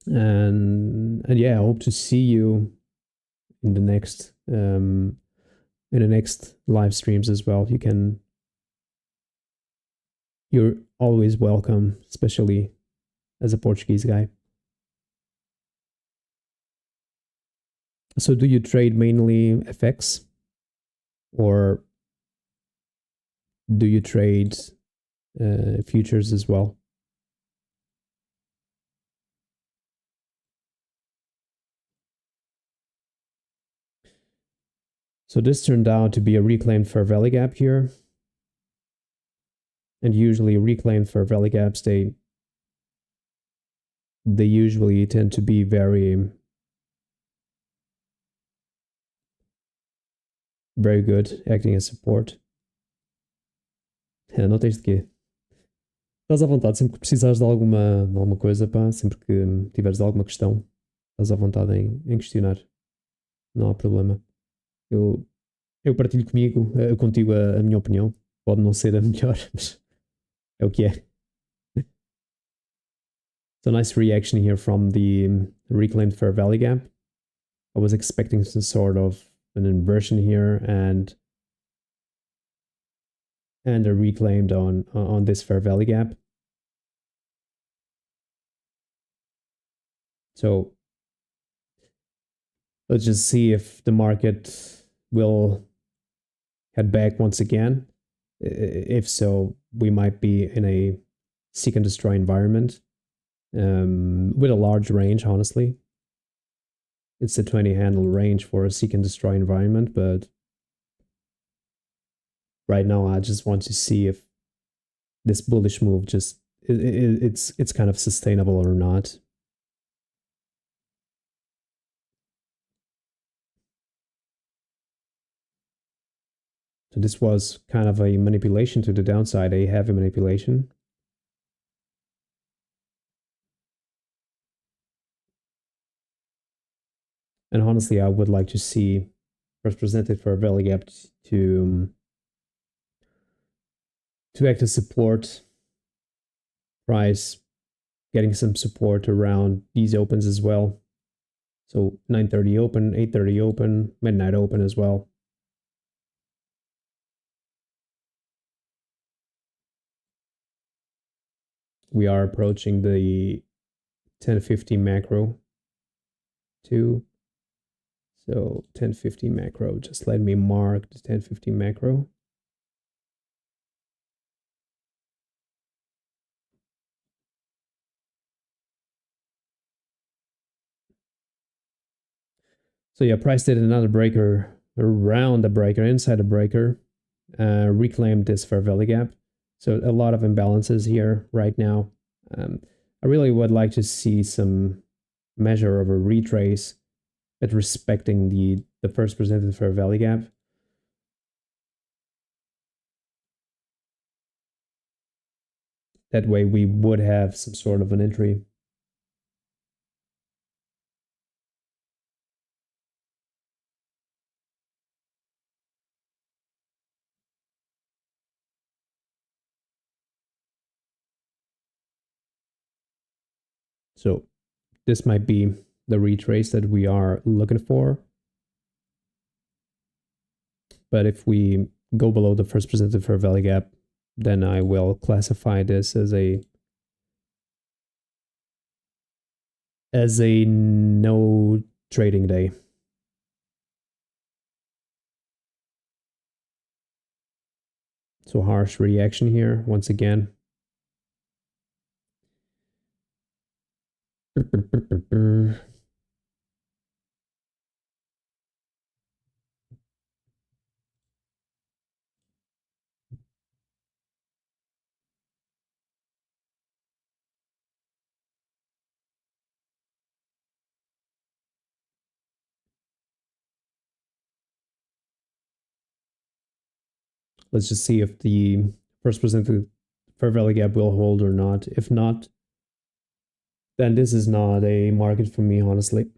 And yeah, I hope to see you in the next live streams as well. You're always welcome, especially as a Portuguese guy. So do you trade mainly FX, or do you trade futures as well? So this turned out to be a reclaimed fair value gap here. And usually reclaimed fair value gaps, they usually tend to be very good, acting as support. Não tens de quê. Estás à vontade, sempre que precisares de alguma coisa, pá, sempre que tiveres alguma questão, estás à vontade em questionar. Não há problema. Eu, eu partilho contigo a minha opinião. Pode não ser a melhor, mas é o que é. So nice reaction here from the reclaimed fair value gap. I was expecting some sort of an inversion here and a reclaimed on this fair value gap. So let's just see if the market will head back once again. If so, we might be in a seek and destroy environment with a large range, honestly. It's a 20 handle range for a seek and destroy environment, but right now I just want to see if this bullish move it's kind of sustainable or not. So this was kind of a manipulation to the downside, a heavy manipulation. And honestly, I would like to see first presented for a value gap to act as support price, getting some support around these opens as well. So 9:30 open, 8:30 open, midnight open as well. We are approaching the 1050 macro too. So 1050 macro, just let me mark the 1050 macro. So yeah, price did another breaker around the breaker, inside the breaker, reclaimed this fair value gap. So a lot of imbalances here right now. I really would like to see some measure of a retrace at respecting the first presented fair value gap. That way we would have some sort of an entry. So this might be the retrace that we are looking for. But if we go below the first presented fair value gap, then I will classify this as a no trading day. So harsh reaction here once again. Let's just see if the first presented fair value gap will hold or not. If not, then this is not a market for me, honestly.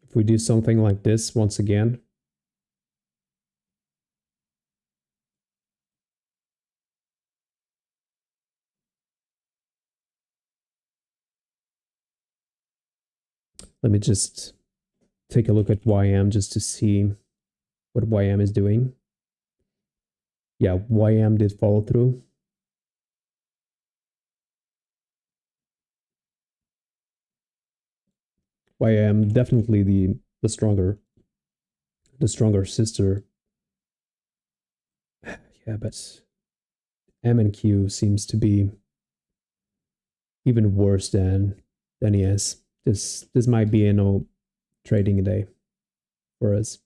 If we do something like this once again, let me just take a look at YM just to see what YM is doing. Yeah, YM did follow through. YM definitely the stronger sister. Yeah, but M and Q seems to be even worse than ES. This might be a no trading day for us.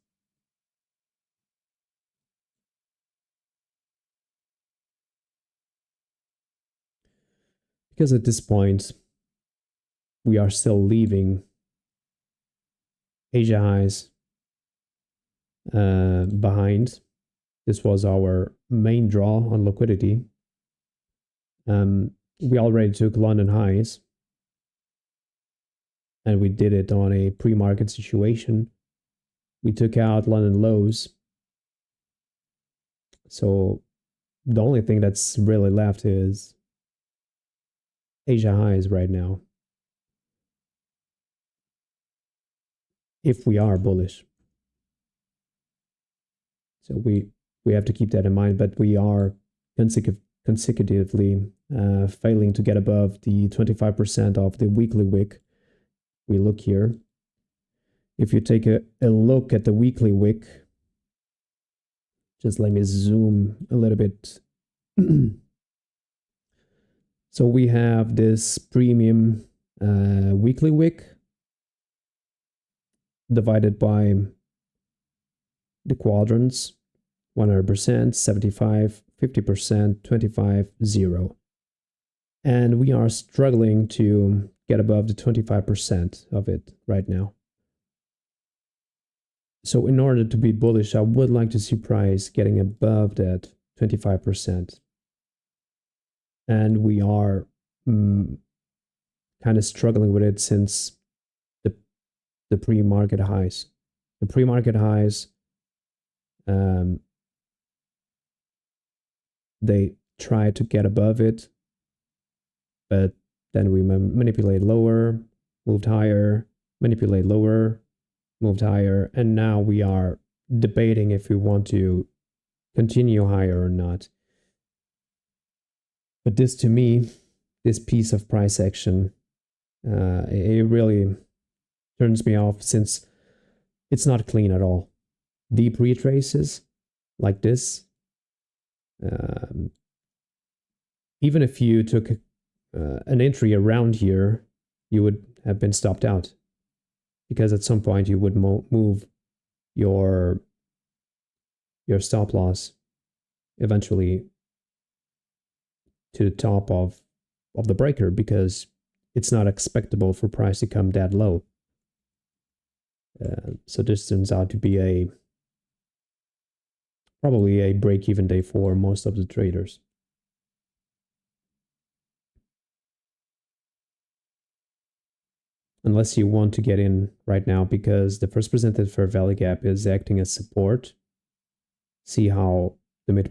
Because at this point, we are still leaving Asia highs behind. This was our main draw on liquidity. We already took London highs, and we did it on a pre-market situation. We took out London lows. So the only thing that's really left is Asia highs right now. If we are bullish. So we have to keep that in mind, but we are consecutively failing to get above the 25% of the weekly wick. We look here. If you take a look at the weekly wick, just let me zoom a little bit. So we have this premium weekly wick divided by the quadrants, 100%, 75, 50%, 25, 0. And we are struggling to get above the 25% of it right now. So in order to be bullish, I would like to see price getting above that 25%. And we are kind of struggling with it since the pre-market highs. The pre-market highs, they try to get above it, but then we manipulate lower, moved higher, manipulate lower, moved higher, and now we are debating if we want to continue higher or not. But this, to me, this piece of price action, it really turns me off since it's not clean at all. Deep retraces like this, even if you took an entry around here, you would have been stopped out because at some point you would move your stop loss eventually to the top of the breaker because it's not expectable for price to come that low. So this turns out to be probably a break-even day for most of the traders. Unless you want to get in right now because the first presented fair value gap is acting as support. See how the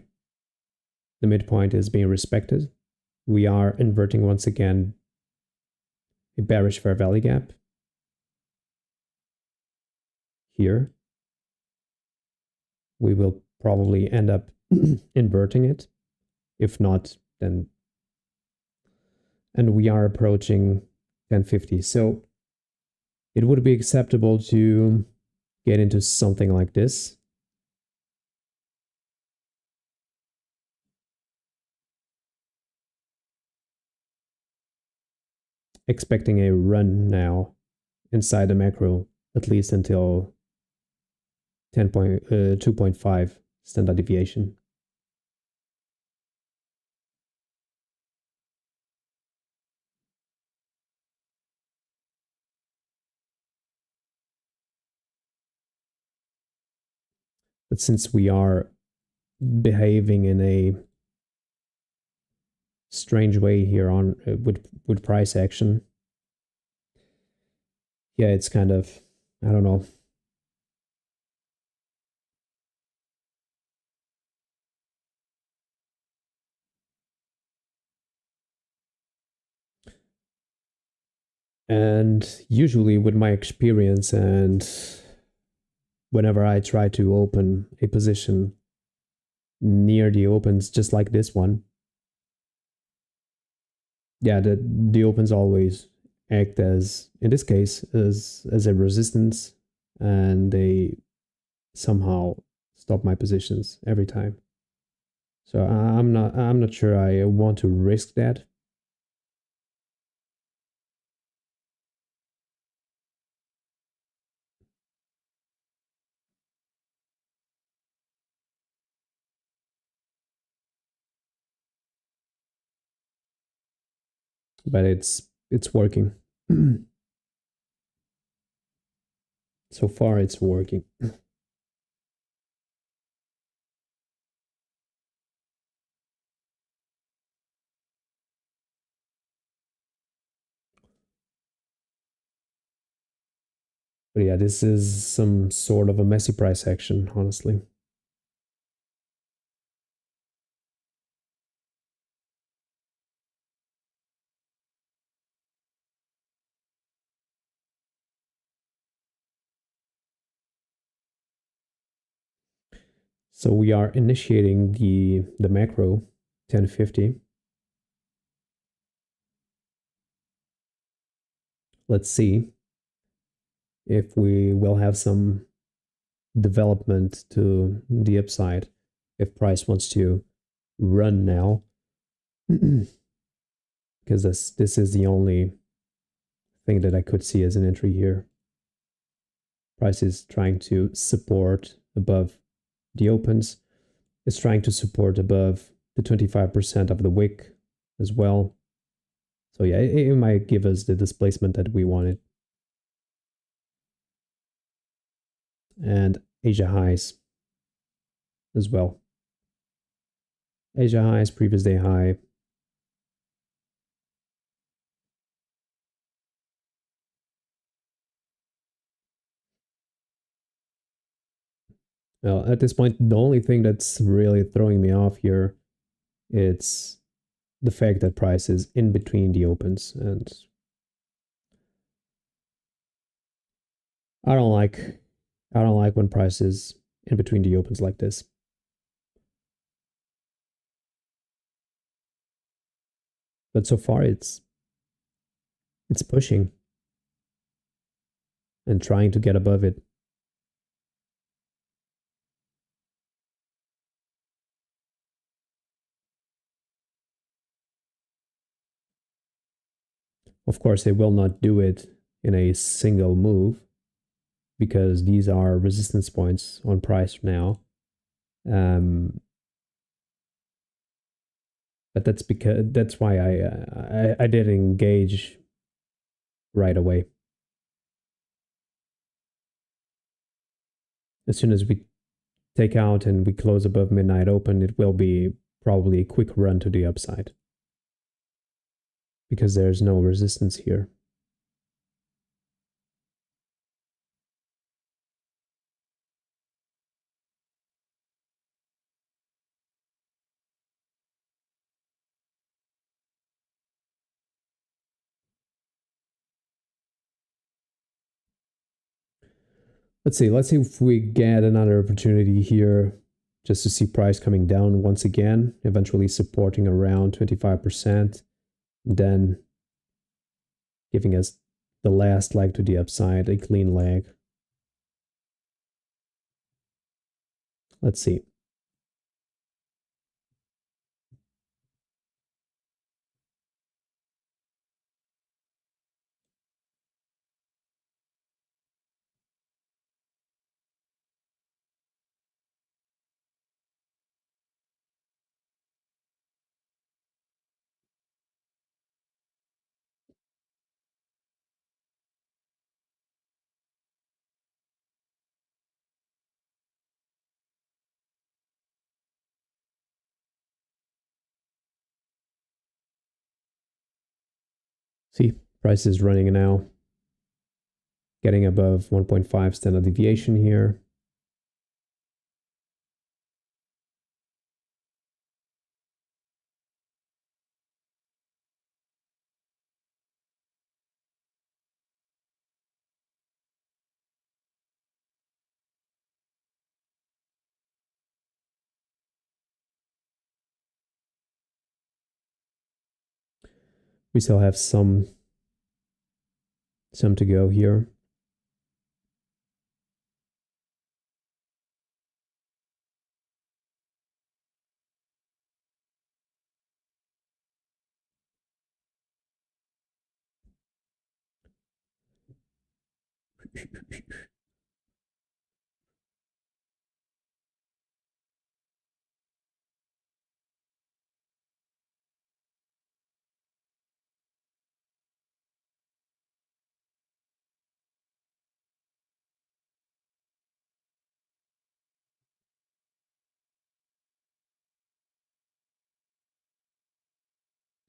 midpoint is being respected. We are inverting once again a bearish fair value gap here. We will probably end up inverting it. If not, then... And we are approaching 1050. So it would be acceptable to get into something like this. Expecting a run now inside the macro, at least until 2.5 standard deviation. But since we are behaving in a strange way here on with price action, yeah, it's kind of, I don't know. And usually with my experience and whenever I try to open a position near the opens, just like this one, yeah, the opens always act as, in this case, as a resistance, and they somehow stop my positions every time. So I'm not sure I want to risk that. But it's working. So far it's working. But yeah, this is some sort of a messy price action, honestly. So we are initiating the macro 1050. Let's see if we will have some development to the upside if price wants to run now. Because this is the only thing that I could see as an entry here. Price is trying to support above the opens. It's trying to support above the 25% of the wick as well. So yeah, it might give us the displacement that we wanted. And Asia highs as well. Asia highs, previous day high. Well, at this point, the only thing that's really throwing me off here, it's the fact that price is in between the opens, and I don't like I don't like when price is in between the opens like this. But so far it's pushing and trying to get above it. Of course, it will not do it in a single move because these are resistance points on price now. Um, but that's why I didn't engage right away. As soon as we take out and we close above midnight open, it will be probably a quick run to the upside because there's no resistance here. Let's see if we get another opportunity here just to see price coming down once again, eventually supporting around 25%, then giving us the last leg to the upside, a clean leg. Let's see. See, price is running now, getting above 1.5 standard deviation here. We still have some to go here.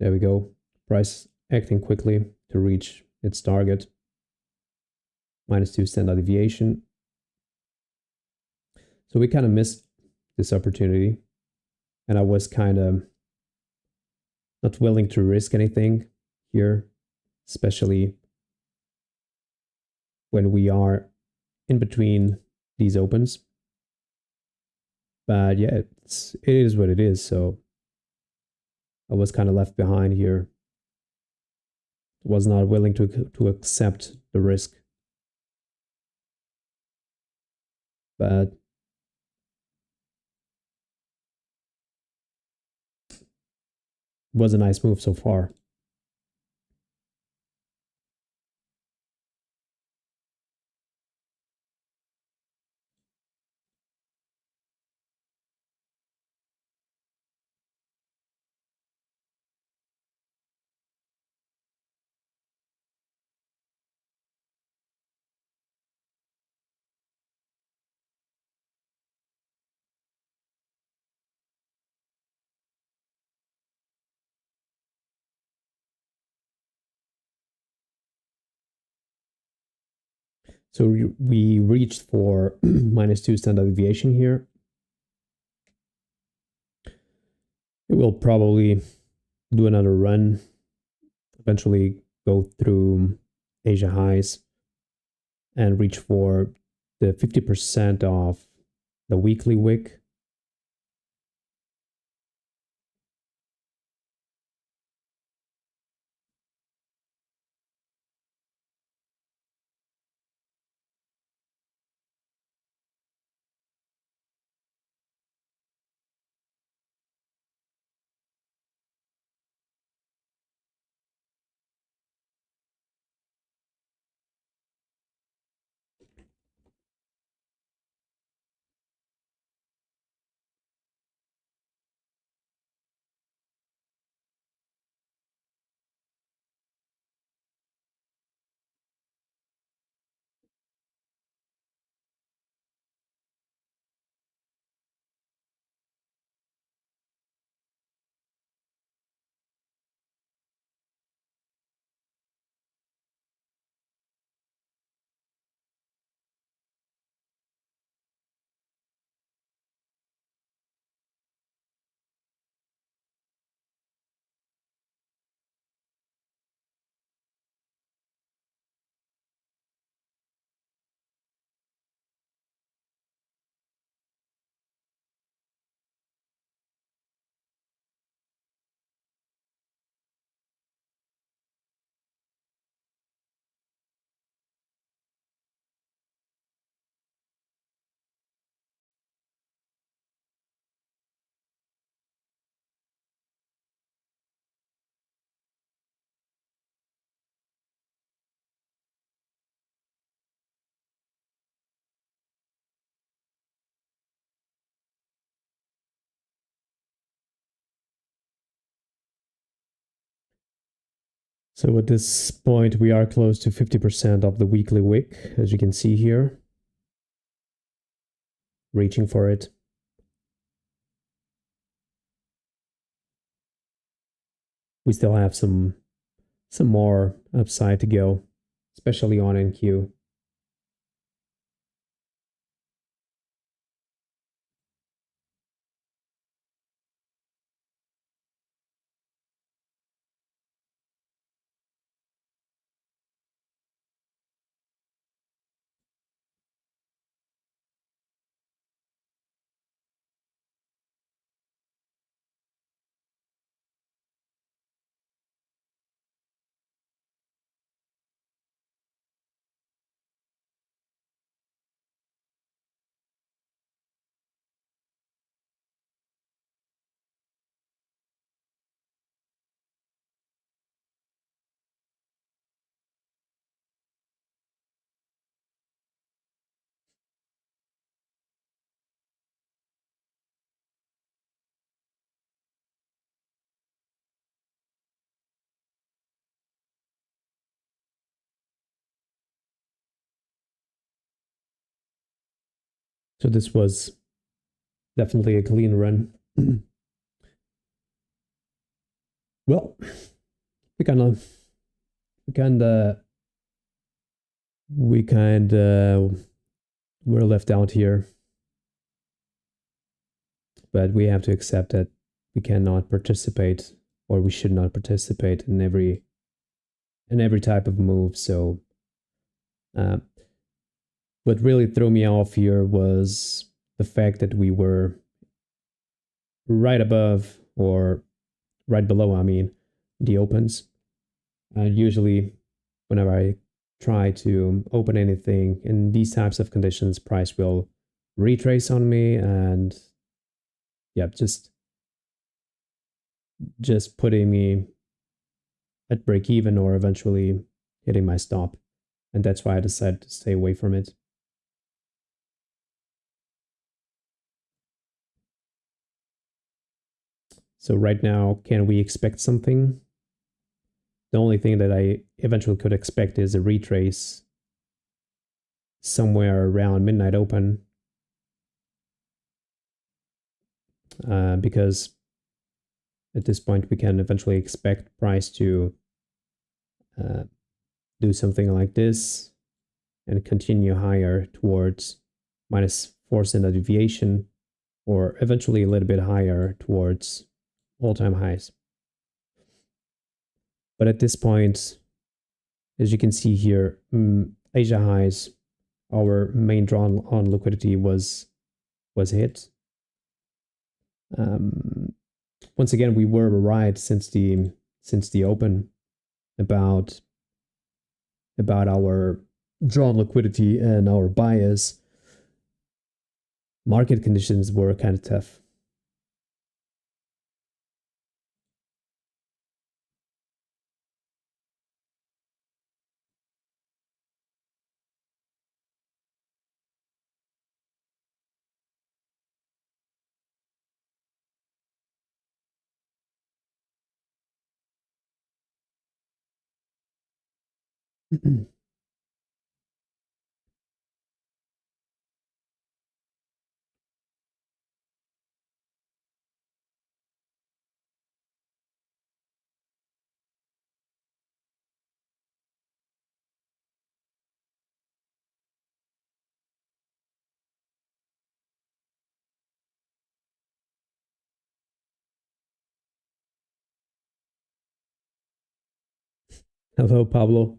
There we go. Price acting quickly to reach its target. -2 standard deviation. So we kind of missed this opportunity. And I was kind of not willing to risk anything here, especially when we are in between these opens. But yeah, it is what it is. So I was kind of left behind here. Was not willing to accept the risk. But it was a nice move so far. So we reached for -2 standard deviation here. It will probably do another run, eventually go through Asia highs and reach for the 50% of the weekly wick. So at this point, we are close to 50% of the weekly wick, as you can see here. Reaching for it. We still have some some more upside to go, especially on NQ. So this was definitely a clean run. Well, we kind of we're left out here, but we have to accept that we cannot participate, or we should not participate in every type of move. So what really threw me off here was the fact that we were right above, or right below, I mean, the opens. Usually whenever I try to open anything in these types of conditions, price will retrace on me, and yeah, just putting me at break even or eventually hitting my stop. And that's why I decided to stay away from it. So right now, can we expect something? The only thing that I eventually could expect is a retrace somewhere around midnight open, because at this point we can eventually expect price to do something like this and continue higher towards -4 standard deviation, or eventually a little bit higher towards all-time highs. But at this point, as you can see here, Asia highs, our main draw on liquidity was hit. Once again, we were right since the open about our draw on liquidity and our bias. Market conditions were kind of tough. Hello, Pablo.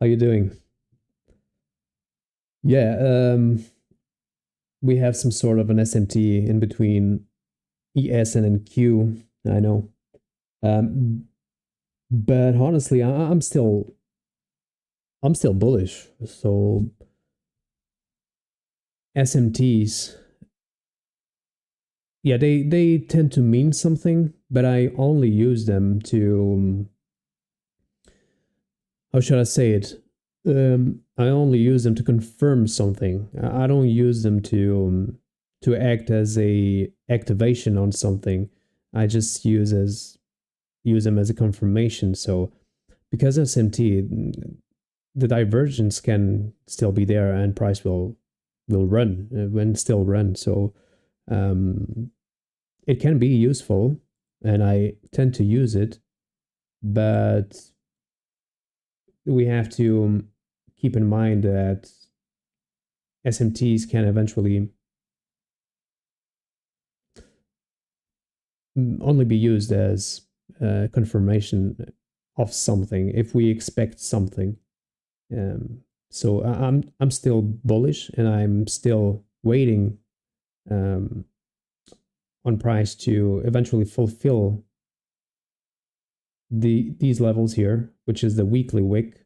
How you doing? Yeah, we have some sort of an SMT in between ES and NQ. I know, but honestly, I'm still bullish. So SMTs, yeah, they tend to mean something, but I only use them to, how should I say it? I only use them to confirm something. I don't use them to act as a activation on something. I just use them as a confirmation. So because of SMT, the divergence can still be there, and price will run when still run. So it can be useful, and I tend to use it, but we have to keep in mind that SMTs can eventually only be used as confirmation of something if we expect something. So I'm still bullish, and I'm still waiting um, on price to eventually fulfill these levels here, which is the weekly wick.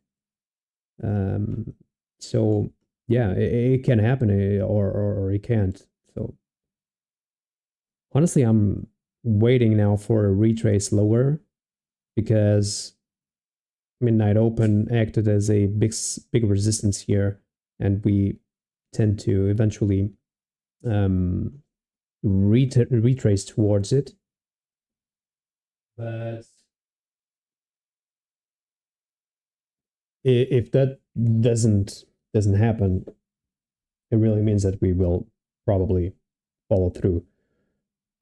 So yeah, it can happen, or it can't. So honestly, I'm waiting now for a retrace lower, because midnight open acted as a big resistance here, and we tend to eventually um, retrace towards it. But if that doesn't happen, it really means that we will probably follow through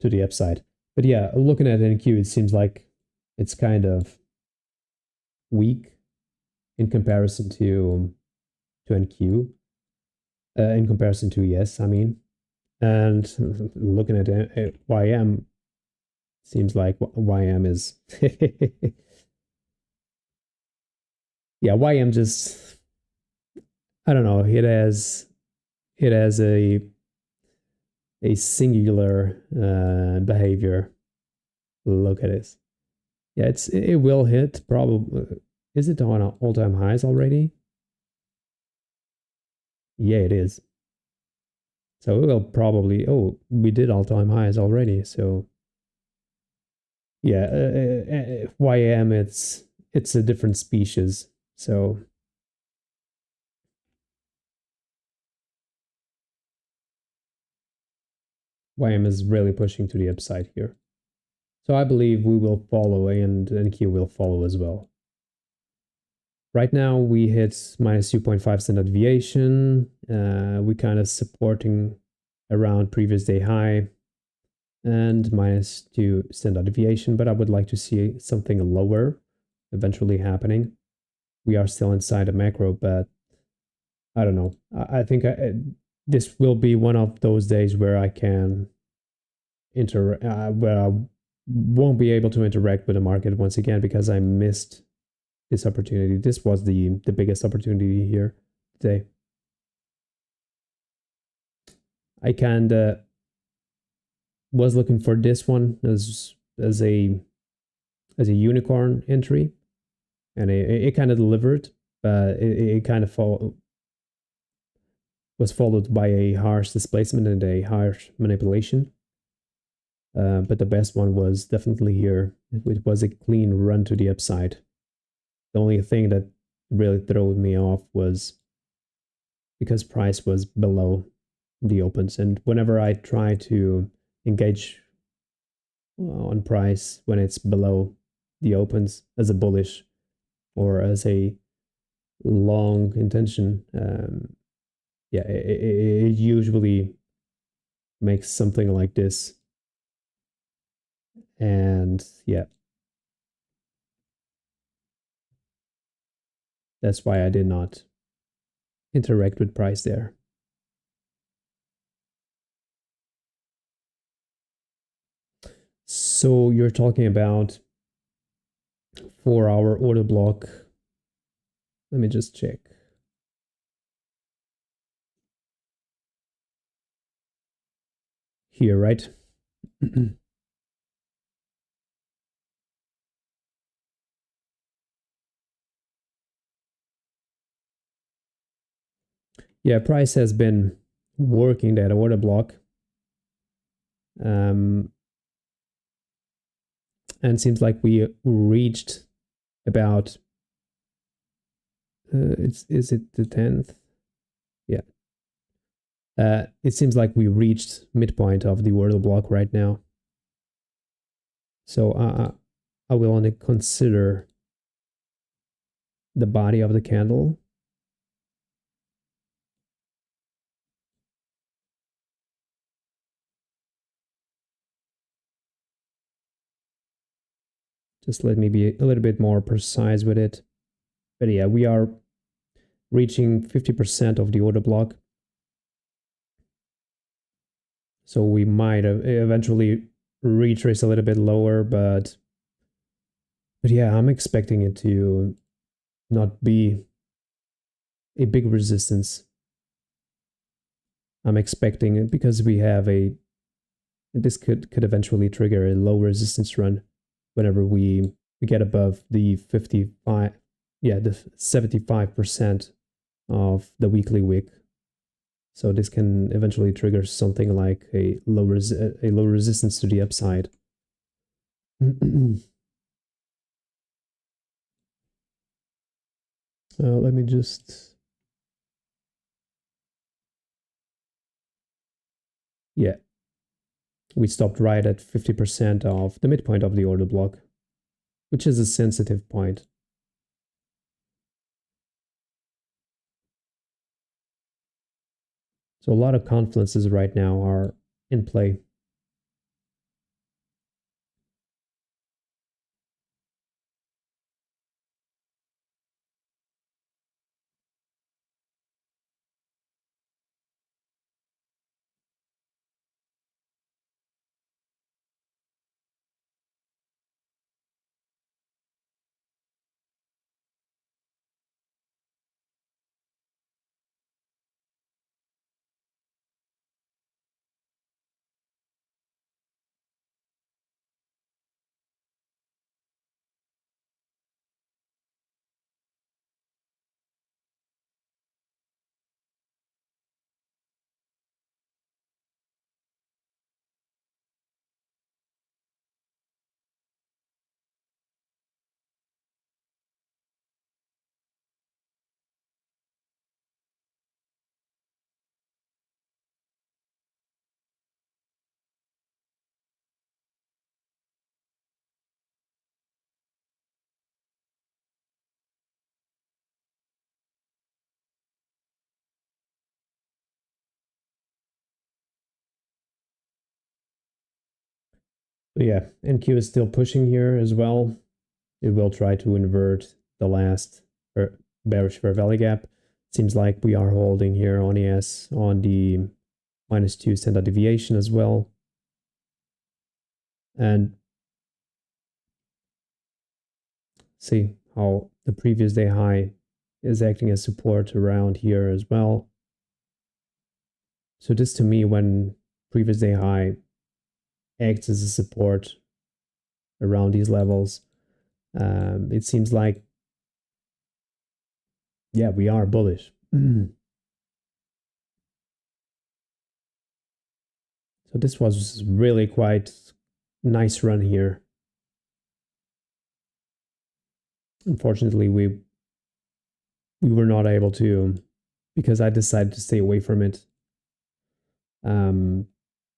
to the upside. But yeah, looking at NQ, it seems like it's kind of weak in comparison to NQ, in comparison to ES, I mean. And looking at YM, seems like YM is yeah, YM just, I don't know, it has a singular behavior. Look at this. Yeah, it will hit probably. Is it on all-time highs already? Yeah, it is. So it will probably. Oh, we did all-time highs already. So yeah, YM, it's a different species. So YM is really pushing to the upside here. So I believe we will follow, and NQ will follow as well. Right now we hit minus 2.5 standard deviation. We kind of supporting around previous day high and minus 2 standard deviation, but I would like to see something lower eventually happening. We are still inside a macro, but I don't know. I think this will be one of those days where I can where I won't be able to interact with the market once again, because I missed this opportunity. This was the biggest opportunity here today. I kind of was looking for this one as a unicorn entry, and it kind of delivered, but it kind of was followed by a harsh displacement and a harsh manipulation. But the best one was definitely here. It was a clean run to the upside. The only thing that really threw me off was because price was below the opens, and whenever I try to engage on price when it's below the opens as a bullish or as a long intention, yeah, it usually makes something like this. And yeah, that's why I did not interact with price there. So you're talking about 4-hour order block. Let me just check. Here, right? Yeah, price has been working that order block. And seems like we reached about is it the 10th? Yeah. It seems like we reached midpoint of the order block right now. So I will only consider the body of the candle. Just let me be a little bit more precise with it. But yeah, we are reaching 50% of the order block. So we might eventually retrace a little bit lower, but yeah, I'm expecting it to not be a big resistance. I'm expecting it because we have this could eventually trigger a low resistance run whenever we get above the 55, yeah, the 75% of the weekly wick. So this can eventually trigger something like a low resistance to the upside. Let me just, yeah, we stopped right at 50% of the midpoint of the order block, which is a sensitive point. So a lot of confluences right now are in play. But yeah, NQ is still pushing here as well. It will try to invert the last bearish fair value gap. Seems like we are holding here on ES on the -2 standard deviation as well. And see how the previous day high is acting as support around here as well. So this to me, when previous day high acts as a support around these levels, it seems like, yeah, we are bullish. So this was really quite nice run here. Unfortunately, we were not able to, because I decided to stay away from it.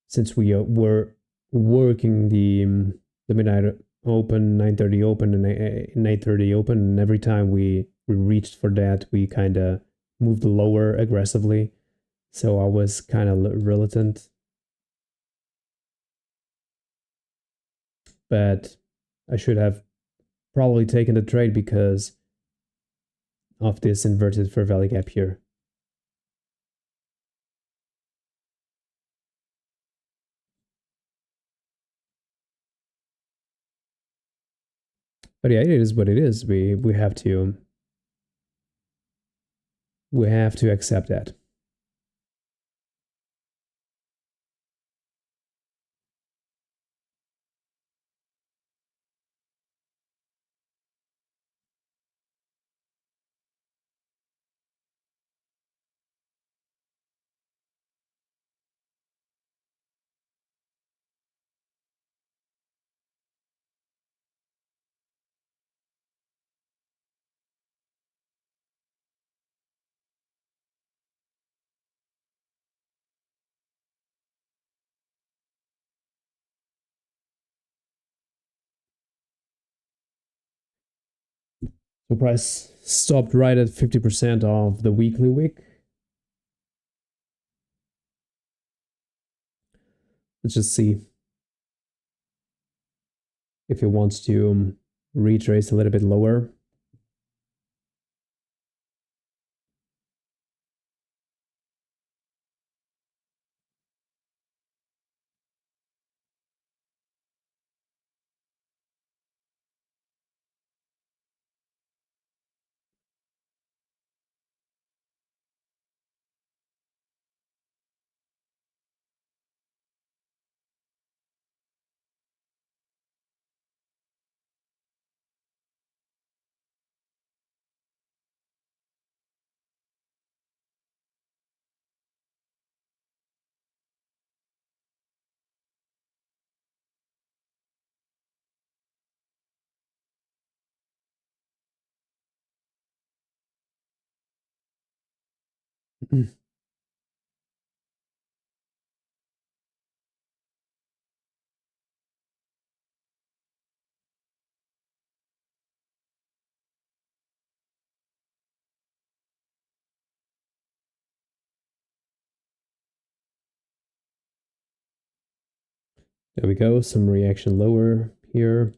Since we were working the midnight open, 9:30 open, and 8:30 open, and every time we reached for that, we kind of moved lower aggressively. So I was kind of reluctant, but I should have probably taken the trade because of this inverted fair value gap here. But yeah, it is what it is. We have to accept that. So price stopped right at 50% of the weekly wick. Let's just see if it wants to retrace a little bit lower. There we go, some reaction lower here.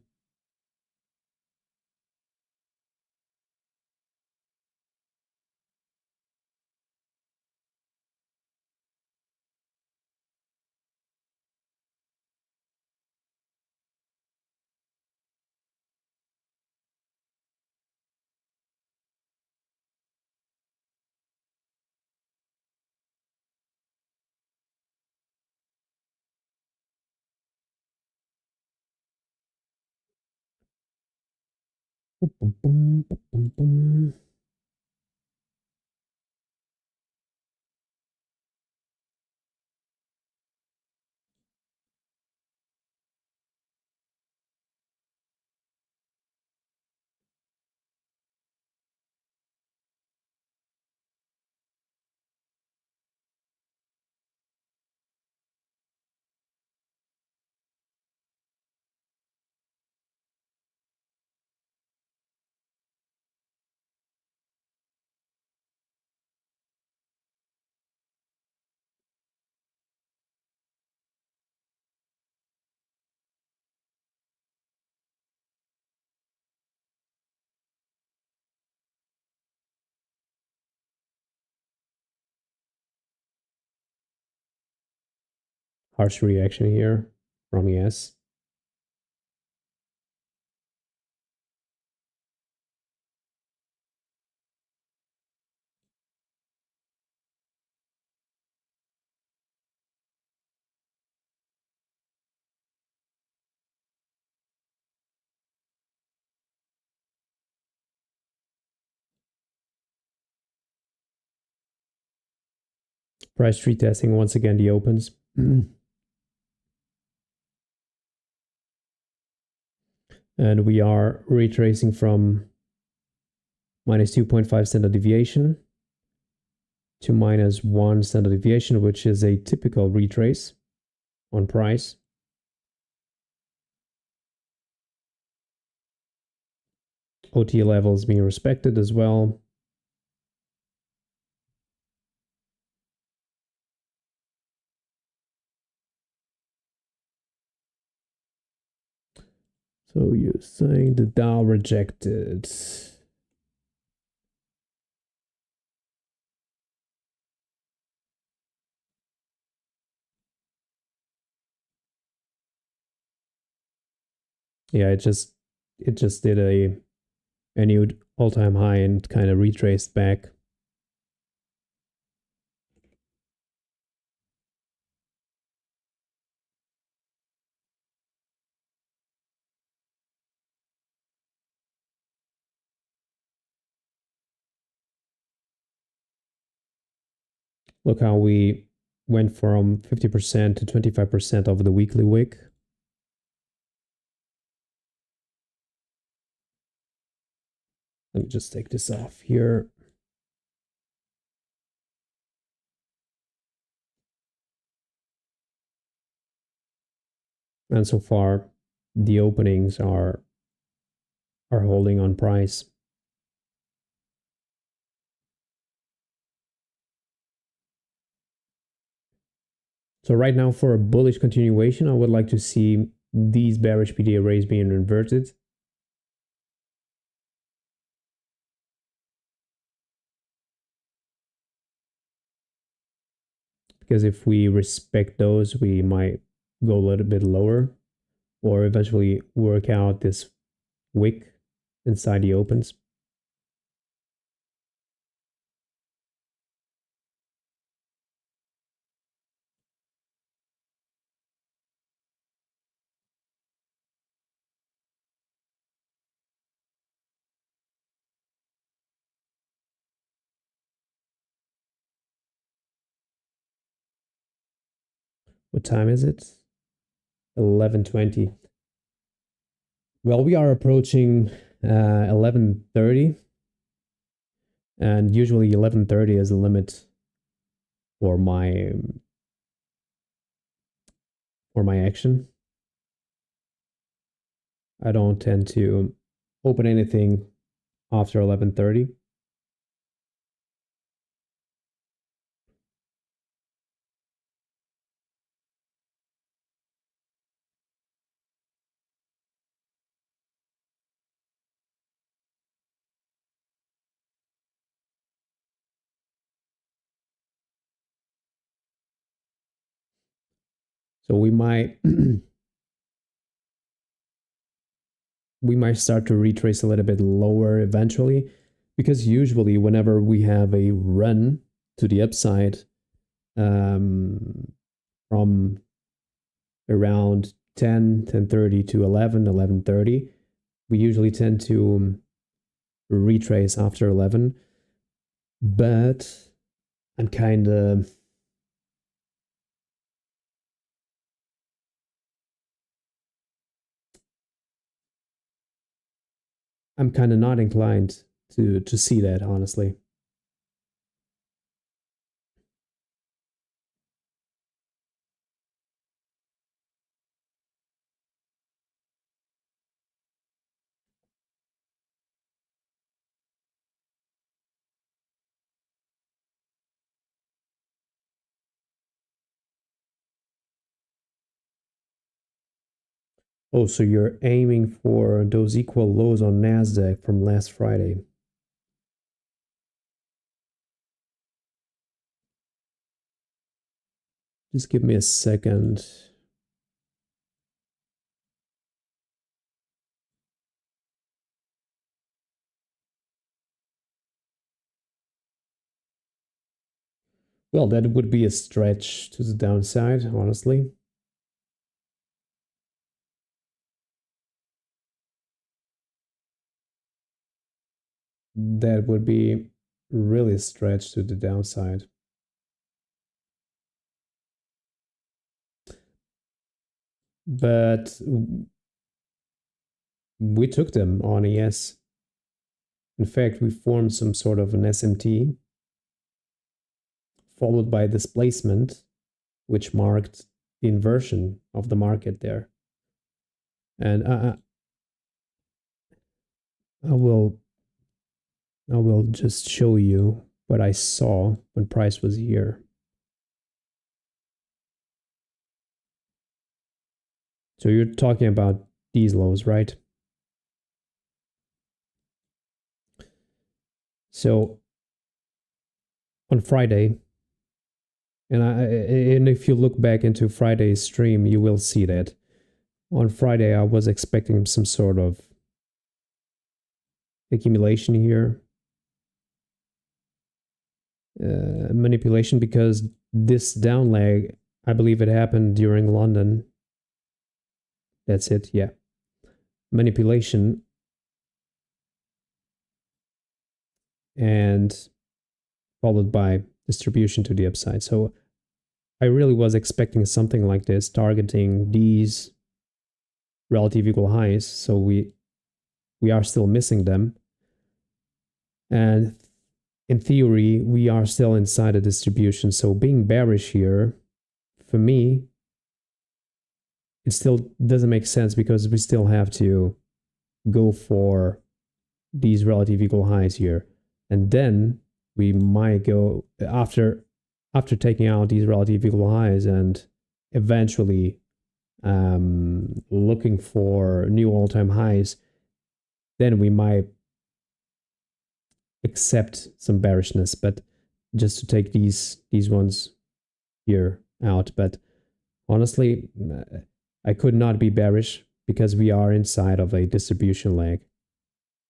Boom, boom, boom, boom. Harsh reaction here from ES. Price retesting once again the opens. And we are retracing from minus 2.5 standard deviation to minus 1 standard deviation, which is a typical retrace on price. OT levels being respected as well. So you're saying the Dow rejected. Yeah, it just did a new all-time high and kind of retraced back. Look how we went from 50% to 25% of the weekly wick. Let me just take this off here. And so far, the openings are holding on price. So right now, for a bullish continuation, I would like to see these bearish PD arrays being inverted. Because if we respect those, we might go a little bit lower or eventually work out this wick inside the opens. What time is it? 11:20. Well, we are approaching 11:30, and usually 11:30 is the limit for my action. I don't tend to open anything after 11:30. So we might we might start to retrace a little bit lower eventually, because usually whenever we have a run to the upside, from around 10:30 to 11:30, we usually tend to retrace after 11. But I'm kind of not inclined to see that, honestly. Oh, so you're aiming for those equal lows on NASDAQ from last Friday. Just give me a second. Well, that would be a stretch to the downside, honestly. That would be really a stretch to the downside. But we took them on ES. In fact, we formed some sort of an SMT, followed by displacement, which marked the inversion of the market there. And I will just show you what I saw when price was here. So you're talking about these lows, right? So on Friday, and if you look back into Friday's stream, you will see that on Friday I was expecting some sort of accumulation here, manipulation, because this down leg, I believe it happened during London. That's it, yeah. Manipulation, and followed by distribution to the upside. So I really was expecting something like this, targeting these relative equal highs. So we are still missing them. And in theory, we are still inside a distribution. So being bearish here, for me, it still doesn't make sense, because we still have to go for these relative equal highs here. And then we might go after taking out these relative equal highs and eventually looking for new all-time highs, then we might accept some bearishness, but just to take these ones here out. But honestly, I could not be bearish, because we are inside of a distribution leg,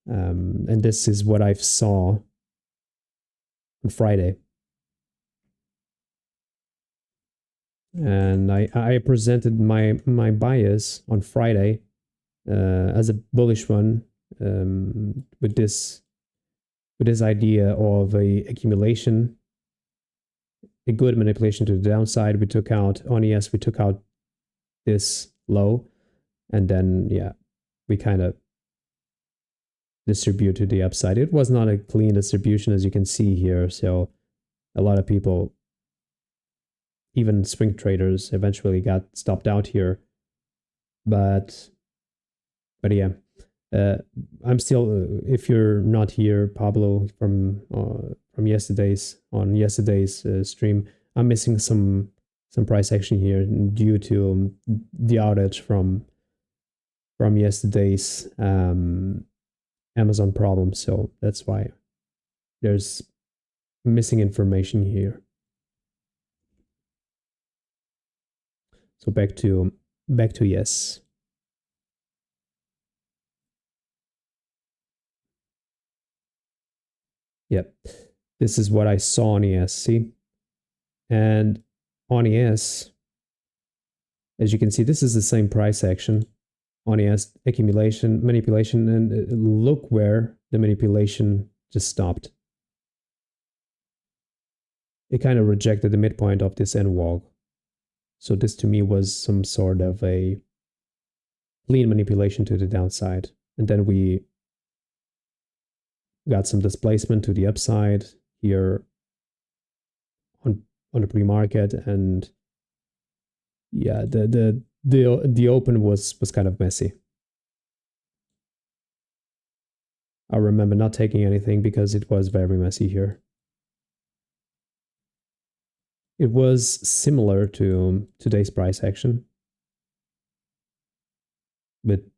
and this is what I saw on Friday. And I presented my bias on Friday as a bullish one, with this idea of a accumulation, a good manipulation to the downside. We took out on ES, we took out this low, and then we kind of distribute to the upside. It was not a clean distribution, as you can see here, so a lot of people even swing traders eventually got stopped out here. But yeah, I'm still. If you're not here, Pablo, from yesterday's stream, I'm missing some price action here due to the outage from yesterday's Amazon problem. So that's why there's missing information here. So back to yes. Yep. This is what I saw on ES. See? And on ES, as you can see, this is the same price action on ES, accumulation, manipulation, and look where the manipulation just stopped. It kind of rejected the midpoint of this NWOG. So this to me was some sort of a clean manipulation to the downside. And then we got some displacement to the upside here on the pre-market, and yeah, the open was kind of messy. I remember not taking anything because it was very messy here. It was similar to today's price action with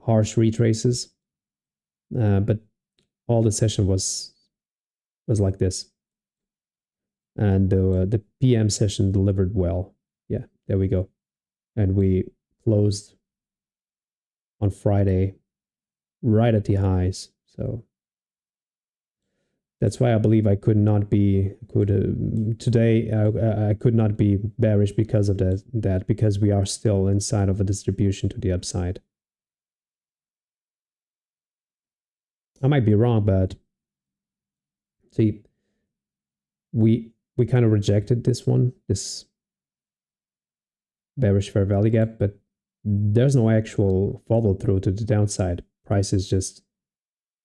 harsh retraces, but all the session was like this, and the PM session delivered well. Yeah, there we go, and we closed on Friday right at the highs. So that's why I believe I could not be today. I could not be bearish because of that because we are still inside of a distribution to the upside. I might be wrong, but see, we kind of rejected this bearish fair value gap, but there's no actual follow through to the downside. Price is just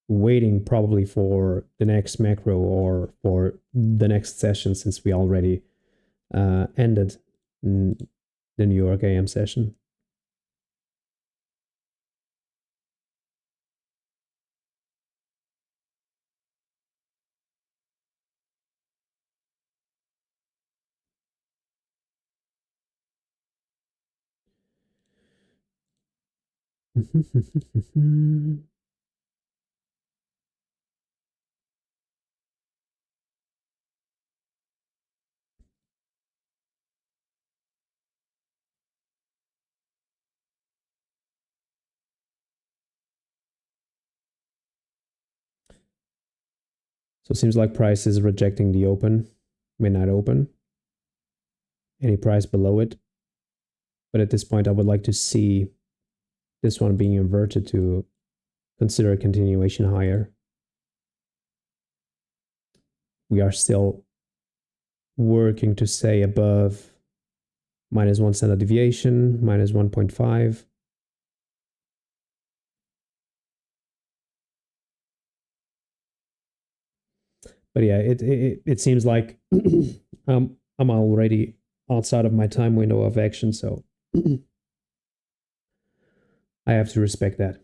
waiting probably for the next macro or for the next session, since we already ended the New York AM session. So it seems like price is rejecting the open, midnight open, any price below it. But at this point, I would like to see this one being inverted to consider a continuation higher. We are still working to stay above -1 standard deviation, -1.5. But yeah, it seems like I'm already outside of my time window of action, so I have to respect that.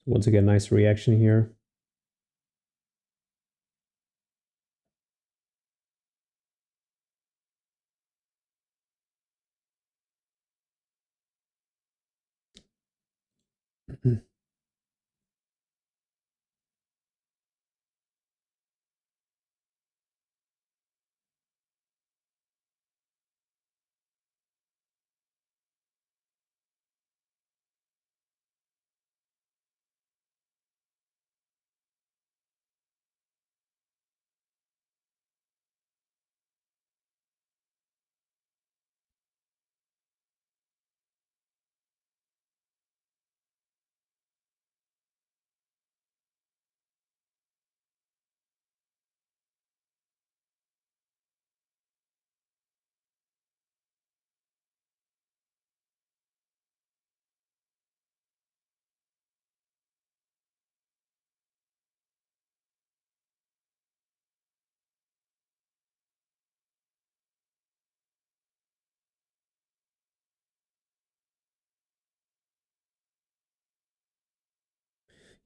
Once again, nice reaction here.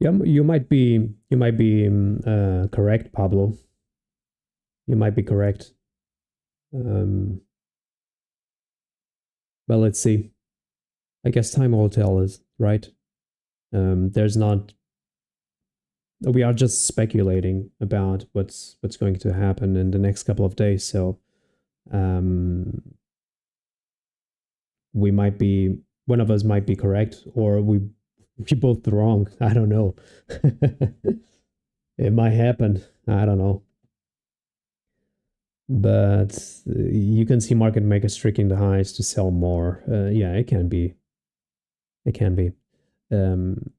Yeah, you might be correct, Pablo. You might be correct. Um, well, let's see. I guess time will tell us, right? There's not. We are just speculating about what's going to happen in the next couple of days. So um, we might be one of us might be correct, or we both wrong. I don't know. It might happen. I don't know. But you can see market makers tricking the highs to sell more. Yeah, it can be. It can be. Um,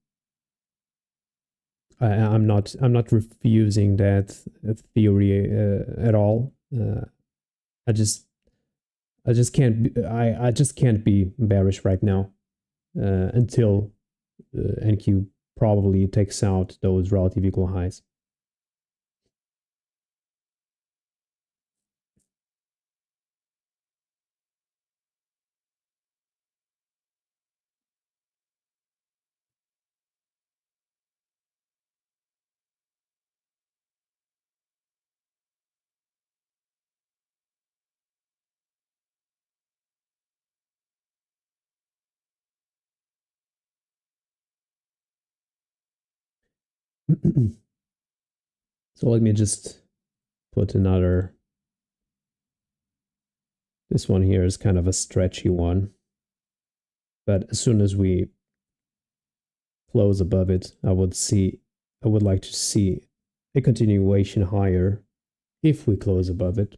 I'm not refusing that theory at all. I just I just can't I just can't be bearish right now until NQ probably takes out those relative equal highs. So let me just put another. This one here is kind of a stretchy one, but as soon as we close above it, I would like to see a continuation higher if we close above it.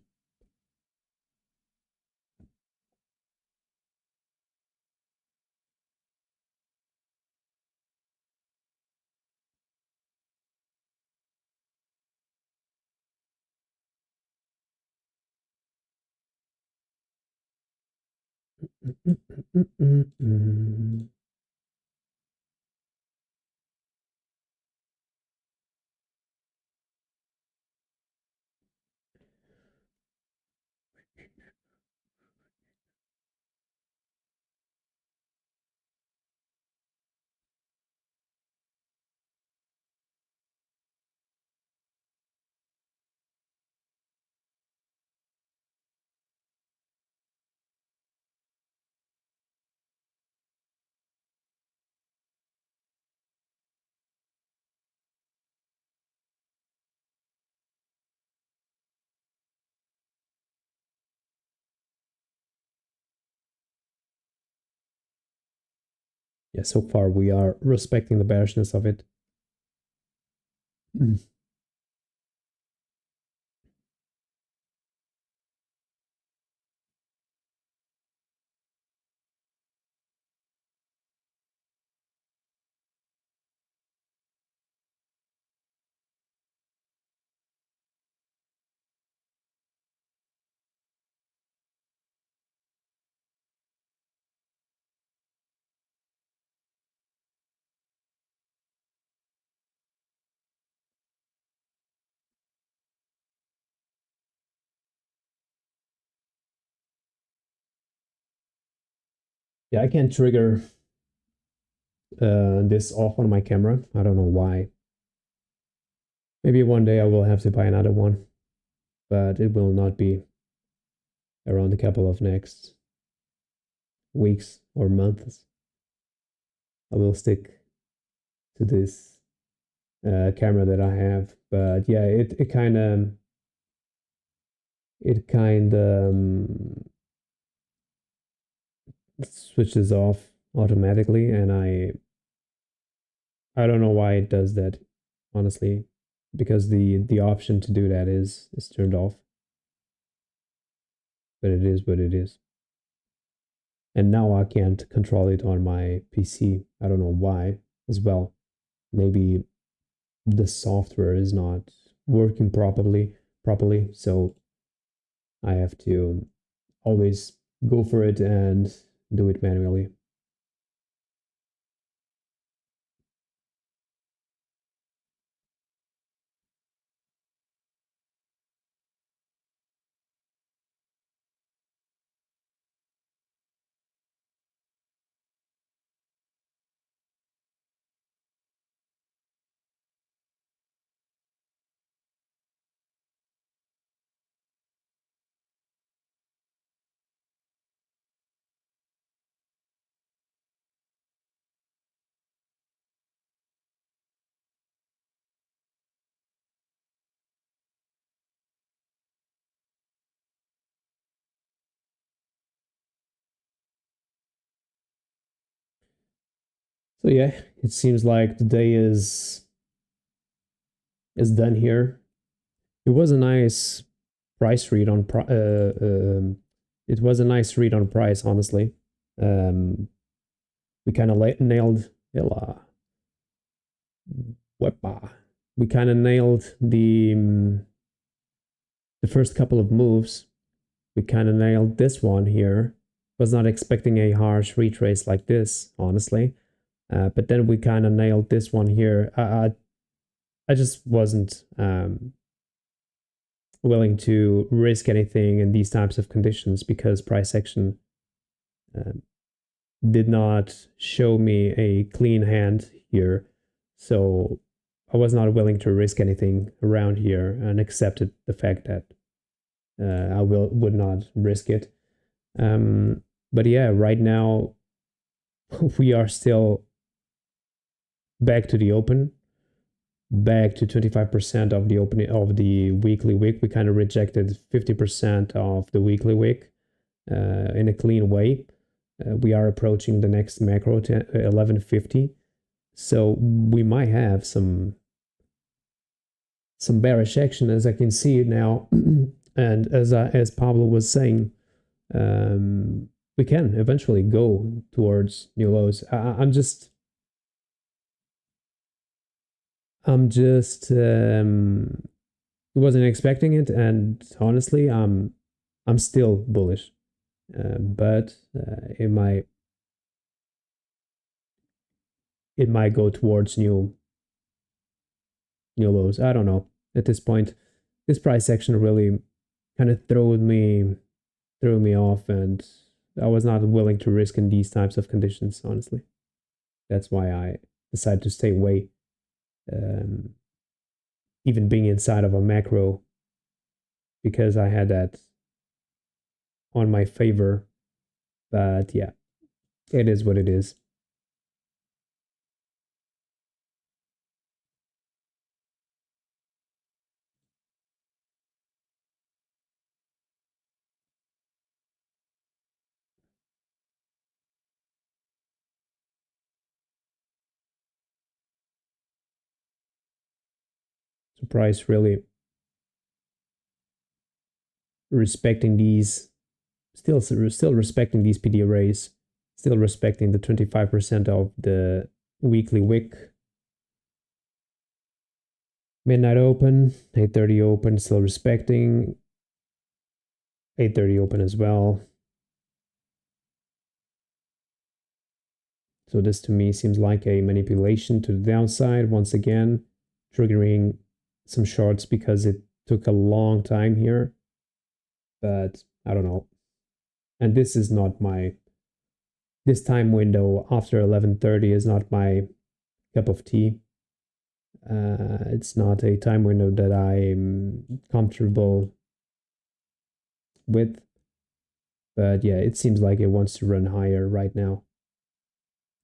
Yeah, so far we are respecting the bearishness of it. Yeah, I can trigger this off on my camera. I don't know why. Maybe one day I will have to buy another one, but it will not be around a couple of next weeks or months. I will stick to this camera that I have. But yeah, it kind of switches off automatically, and I don't know why it does that, honestly, because the option to do that is turned off. But it is what it is. And now I can't control it on my PC. I don't know why as well. Maybe the software is not working properly, so I have to always go for it and do it manually. So yeah, it seems like the day is done here. It was a nice price read on it was a nice read on price, honestly. We kind of nailed wepa. We kind of nailed the first couple of moves. We kind of nailed this one here. Was not expecting a harsh retrace like this, honestly. But then we kind of nailed this one here. I just wasn't willing to risk anything in these types of conditions because price action did not show me a clean hand here. So I was not willing to risk anything around here and accepted the fact that I would not risk it. But yeah, right now we are still back to the open, back to 25% of the opening of the weekly wick. We kind of rejected 50% of the weekly wick in a clean way. We are approaching the next macro to 1150, so we might have some bearish action, as I can see it now. And as Pablo was saying, we can eventually go towards new lows. I'm just wasn't expecting it, and honestly, I'm still bullish, but it might go towards new lows. I don't know. At this point, this price action really kind of threw me off, and I was not willing to risk in these types of conditions, honestly. That's why I decided to stay away. Even being inside of a macro, because I had that on my favor. But yeah, it is what it is. So price really respecting these, still respecting these PD arrays, still respecting the 25% of the weekly wick. Midnight open, 8:30 open, still respecting. 8:30 open as well. So this to me seems like a manipulation to the downside once again, triggering some shorts because it took a long time here. But I don't know. And this is not my this time window after 11:30 is not my cup of tea. It's not a time window that I'm comfortable with. But yeah, it seems like it wants to run higher right now.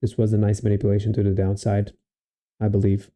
This was a nice manipulation to the downside, I believe.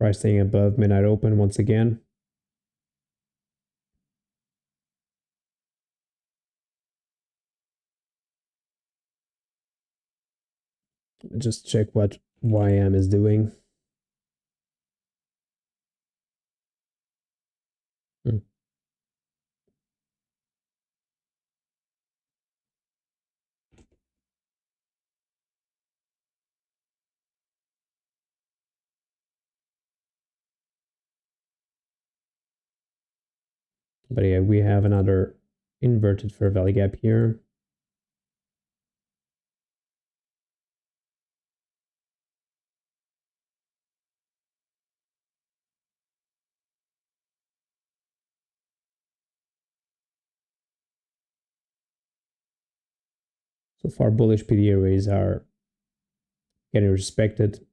Price staying above midnight open once again. Just check what YM is doing. Hmm. But yeah, we have another inverted fair value gap here. So far, bullish PD arrays are getting respected.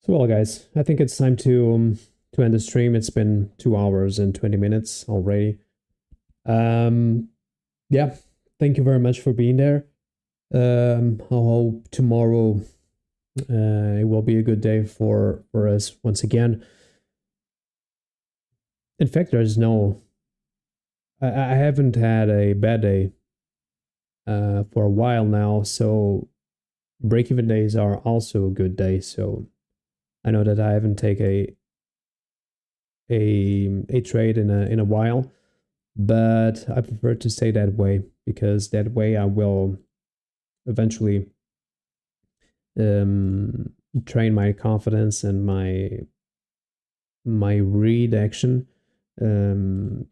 So well, guys, I think it's time to end the stream. It's been 2 hours and 20 minutes already. Yeah, thank you very much for being there. I hope tomorrow it will be a good day for us once again. In fact, there's no, I haven't had a bad day for a while now, so break-even days are also a good day. So I know that I haven't taken a trade in a while, but I prefer to stay that way because that way I will eventually train my confidence and my read action. And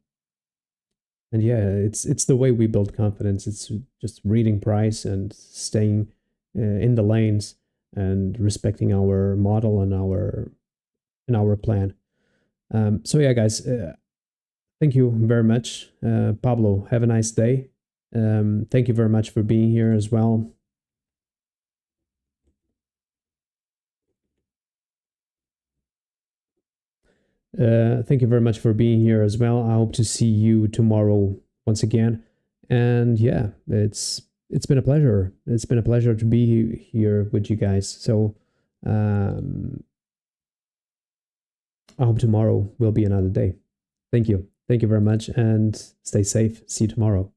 yeah, it's the way we build confidence. It's just reading price and staying in the lanes and respecting our model and our plan. So yeah, guys, thank you very much, Pablo. Have a nice day. Thank you very much for being here as well. Thank you very much for being here as well. I hope to see you tomorrow once again. And yeah, it's been a pleasure. It's been a pleasure to be here with you guys. So I hope tomorrow will be another day. Thank you. Thank you very much and stay safe. See you tomorrow.